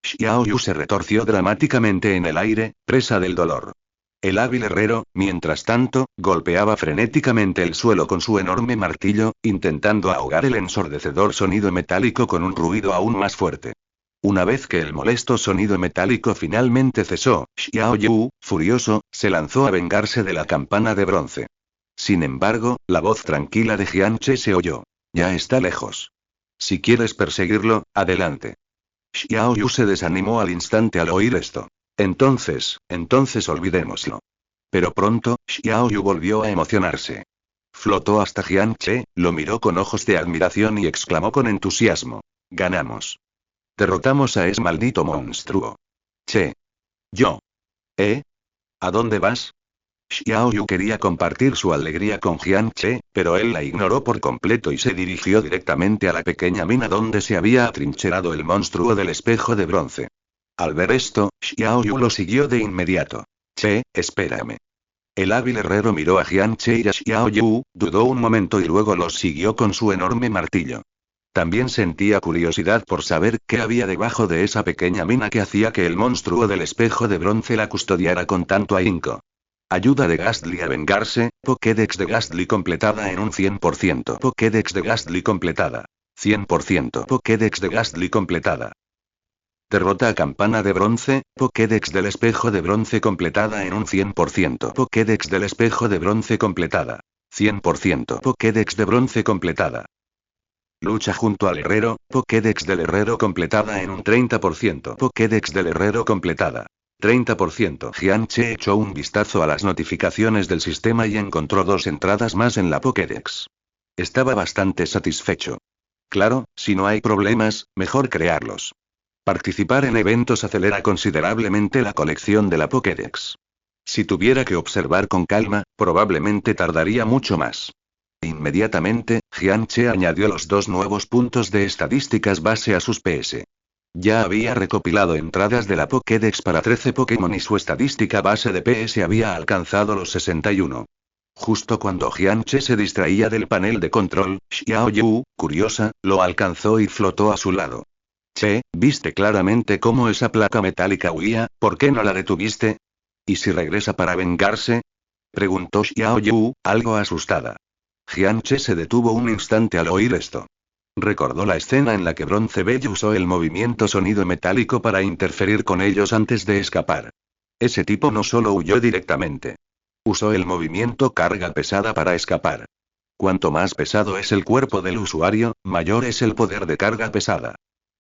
Xiao Yu se retorció dramáticamente en el aire, presa del dolor. El hábil herrero, mientras tanto, golpeaba frenéticamente el suelo con su enorme martillo, intentando ahogar el ensordecedor sonido metálico con un ruido aún más fuerte. Una vez que el molesto sonido metálico finalmente cesó, Xiao Yu, furioso, se lanzó a vengarse de la Campana de Bronce. Sin embargo, la voz tranquila de Jianche se oyó. Ya está lejos. Si quieres perseguirlo, adelante. Xiao Yu se desanimó al instante al oír esto. Entonces olvidémoslo. Pero pronto, Xiao Yu volvió a emocionarse. Flotó hasta Jianche, lo miró con ojos de admiración y exclamó con entusiasmo. Ganamos. Derrotamos a ese maldito monstruo. Che. Yo. ¿Eh? ¿A dónde vas? Xiao Yu quería compartir su alegría con Jian Che, pero él la ignoró por completo y se dirigió directamente a la pequeña mina donde se había atrincherado el monstruo del espejo de bronce. Al ver esto, Xiao Yu lo siguió de inmediato. Che, espérame. El hábil herrero miró a Jian Che y a Xiao Yu, dudó un momento y luego los siguió con su enorme martillo. También sentía curiosidad por saber qué había debajo de esa pequeña mina que hacía que el monstruo del espejo de bronce la custodiara con tanto ahínco. Ayuda de Gastly a vengarse, Pokédex de Gastly completada en un 100%. Pokédex de Gastly completada. 100%. Pokédex de Gastly completada. Derrota a Campana de Bronce, Pokédex del Espejo de Bronce completada en un 100%. Pokédex del Espejo de Bronce completada. 100%. Pokédex de Bronce completada. Lucha junto al herrero, Pokédex del Herrero completada en un 30%. Pokédex del Herrero completada. 30%. Jian Che echó un vistazo a las notificaciones del sistema y encontró 2 entradas más en la Pokédex. Estaba bastante satisfecho. Claro, si no hay problemas, mejor crearlos. Participar en eventos acelera considerablemente la colección de la Pokédex. Si tuviera que observar con calma, probablemente tardaría mucho más. Inmediatamente, Jian Che añadió los 2 nuevos puntos de estadísticas base a sus PS. Ya había recopilado entradas de la Pokédex para 13 Pokémon y su estadística base de PS había alcanzado los 61. Justo cuando Jian Che se distraía del panel de control, Xiao Yu, curiosa, lo alcanzó y flotó a su lado. Che, viste claramente cómo esa placa metálica huía, ¿por qué no la detuviste? ¿Y si regresa para vengarse? Preguntó Xiao Yu, algo asustada. Jian Che se detuvo un instante al oír esto. Recordó la escena en la que Bronce Bell usó el movimiento sonido metálico para interferir con ellos antes de escapar. Ese tipo no solo huyó directamente. Usó el movimiento carga pesada para escapar. Cuanto más pesado es el cuerpo del usuario, mayor es el poder de carga pesada.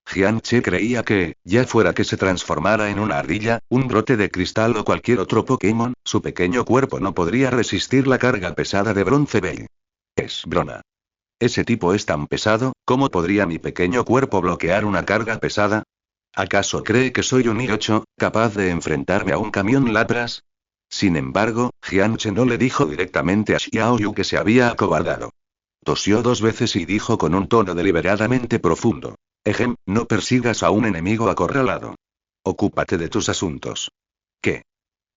Jian Che creía que, ya fuera que se transformara en una ardilla, un brote de cristal o cualquier otro Pokémon, su pequeño cuerpo no podría resistir la carga pesada de Bronce Bell. Es broma. Ese tipo es tan pesado, ¿cómo podría mi pequeño cuerpo bloquear una carga pesada? ¿Acaso cree que soy un I-8, capaz de enfrentarme a un camión Lapras? Sin embargo, Jian Che no le dijo directamente a Xiao Yu que se había acobardado. Tosió 2 veces y dijo con un tono deliberadamente profundo. No persigas a un enemigo acorralado. Ocúpate de tus asuntos. ¿Qué?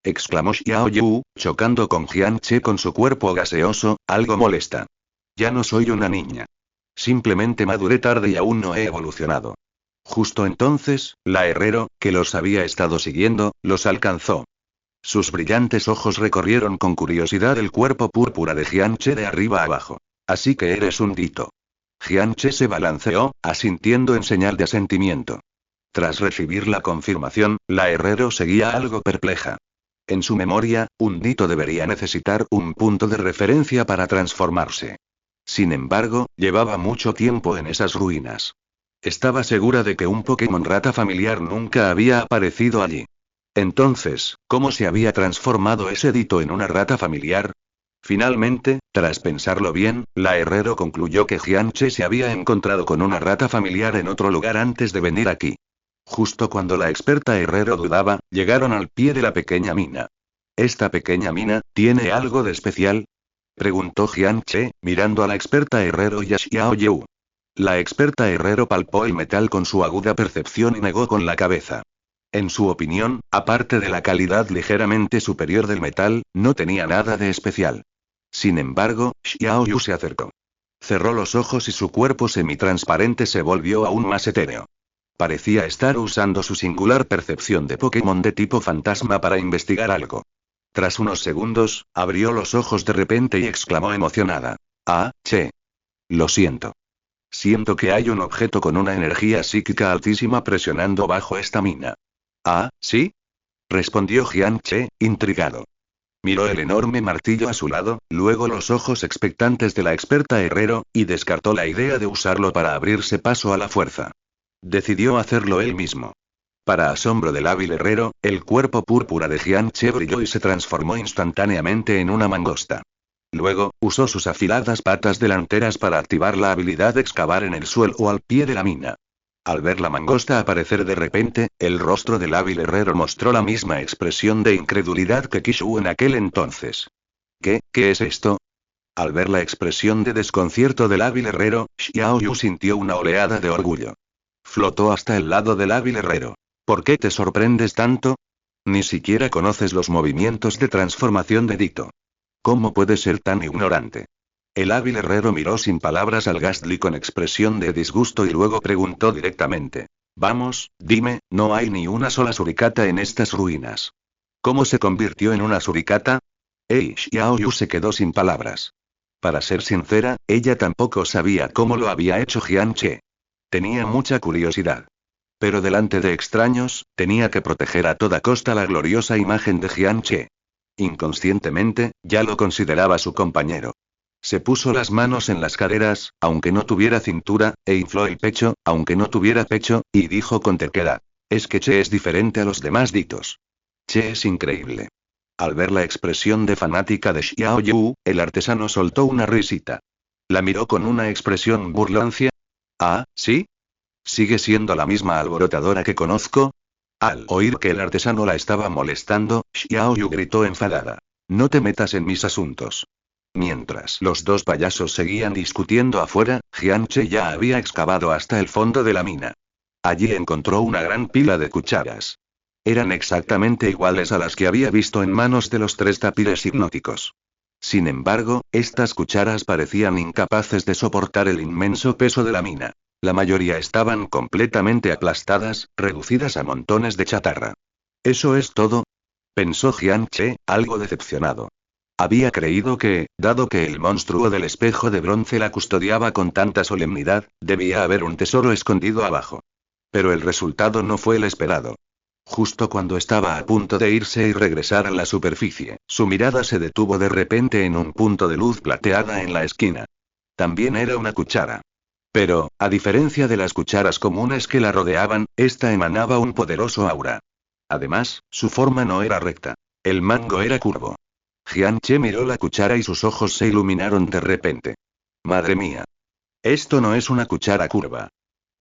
Exclamó Xiao Yu, chocando con Jian Che con su cuerpo gaseoso, algo molesta. Ya no soy una niña. Simplemente maduré tarde y aún no he evolucionado. Justo entonces, la herrero, que los había estado siguiendo, los alcanzó. Sus brillantes ojos recorrieron con curiosidad el cuerpo púrpura de Jian Che de arriba a abajo. Así que eres un dito. Jian Che se balanceó, asintiendo en señal de asentimiento. Tras recibir la confirmación, la herrero seguía algo perpleja. En su memoria, un dito debería necesitar un punto de referencia para transformarse. Sin embargo, llevaba mucho tiempo en esas ruinas. Estaba segura de que un Pokémon rata familiar nunca había aparecido allí. Entonces, ¿cómo se había transformado ese dito en una rata familiar? Finalmente, tras pensarlo bien, la herrero concluyó que Jian Che se había encontrado con una rata familiar en otro lugar antes de venir aquí. Justo cuando la experta herrero dudaba, llegaron al pie de la pequeña mina. ¿Esta pequeña mina tiene algo de especial?, preguntó Jian Che, mirando a la experta herrero y a Xiao Yu. La experta herrero palpó el metal con su aguda percepción y negó con la cabeza. En su opinión, aparte de la calidad ligeramente superior del metal, no tenía nada de especial. Sin embargo, Xiao Yu se acercó. Cerró los ojos y su cuerpo semitransparente se volvió aún más etéreo. Parecía estar usando su singular percepción de Pokémon de tipo fantasma para investigar algo. Tras unos segundos, abrió los ojos de repente y exclamó emocionada. Ah, Che. Lo siento. Siento que hay un objeto con una energía psíquica altísima presionando bajo esta mina. Ah, ¿sí? Respondió Jian Che, intrigado. Miró el enorme martillo a su lado, luego los ojos expectantes de la experta herrero, y descartó la idea de usarlo para abrirse paso a la fuerza. Decidió hacerlo él mismo. Para asombro del hábil herrero, el cuerpo púrpura de Jian Che brilló y se transformó instantáneamente en una mangosta. Luego, usó sus afiladas patas delanteras para activar la habilidad de excavar en el suelo o al pie de la mina. Al ver la mangosta aparecer de repente, el rostro del hábil herrero mostró la misma expresión de incredulidad que Kishu en aquel entonces. ¿Qué es esto? Al ver la expresión de desconcierto del hábil herrero, Xiao Yu sintió una oleada de orgullo. Flotó hasta el lado del hábil herrero. ¿Por qué te sorprendes tanto? Ni siquiera conoces los movimientos de transformación de Dito. ¿Cómo puedes ser tan ignorante? El hábil herrero miró sin palabras al Ghastly con expresión de disgusto y luego preguntó directamente. Vamos, dime, no hay ni una sola suricata en estas ruinas. ¿Cómo se convirtió en una suricata? Xiao Yu se quedó sin palabras. Para ser sincera, ella tampoco sabía cómo lo había hecho Jian Che. Tenía mucha curiosidad. Pero delante de extraños, tenía que proteger a toda costa la gloriosa imagen de Jian Che. Inconscientemente, ya lo consideraba su compañero. Se puso las manos en las caderas, aunque no tuviera cintura, e infló el pecho, aunque no tuviera pecho, y dijo con terquedad. Es que Che es diferente a los demás ditos. Che es increíble. Al ver la expresión de fanática de Xiao Yu, el artesano soltó una risita. La miró con una expresión burlancia. Ah, ¿sí? ¿Sigue siendo la misma alborotadora que conozco? Al oír que el artesano la estaba molestando, Xiao Yu gritó enfadada. No te metas en mis asuntos. Mientras los dos payasos seguían discutiendo afuera, Jian Che ya había excavado hasta el fondo de la mina. Allí encontró una gran pila de cucharas. Eran exactamente iguales a las que había visto en manos de los tres tapires hipnóticos. Sin embargo, estas cucharas parecían incapaces de soportar el inmenso peso de la mina. La mayoría estaban completamente aplastadas, reducidas a montones de chatarra. ¿Eso es todo? Pensó Jian Che, algo decepcionado. Había creído que, dado que el monstruo del espejo de bronce la custodiaba con tanta solemnidad, debía haber un tesoro escondido abajo. Pero el resultado no fue el esperado. Justo cuando estaba a punto de irse y regresar a la superficie, su mirada se detuvo de repente en un punto de luz plateada en la esquina. También era una cuchara. Pero, a diferencia de las cucharas comunes que la rodeaban, esta emanaba un poderoso aura. Además, su forma no era recta. El mango era curvo. Jian Che miró la cuchara y sus ojos se iluminaron de repente. ¡Madre mía! Esto no es una cuchara curva.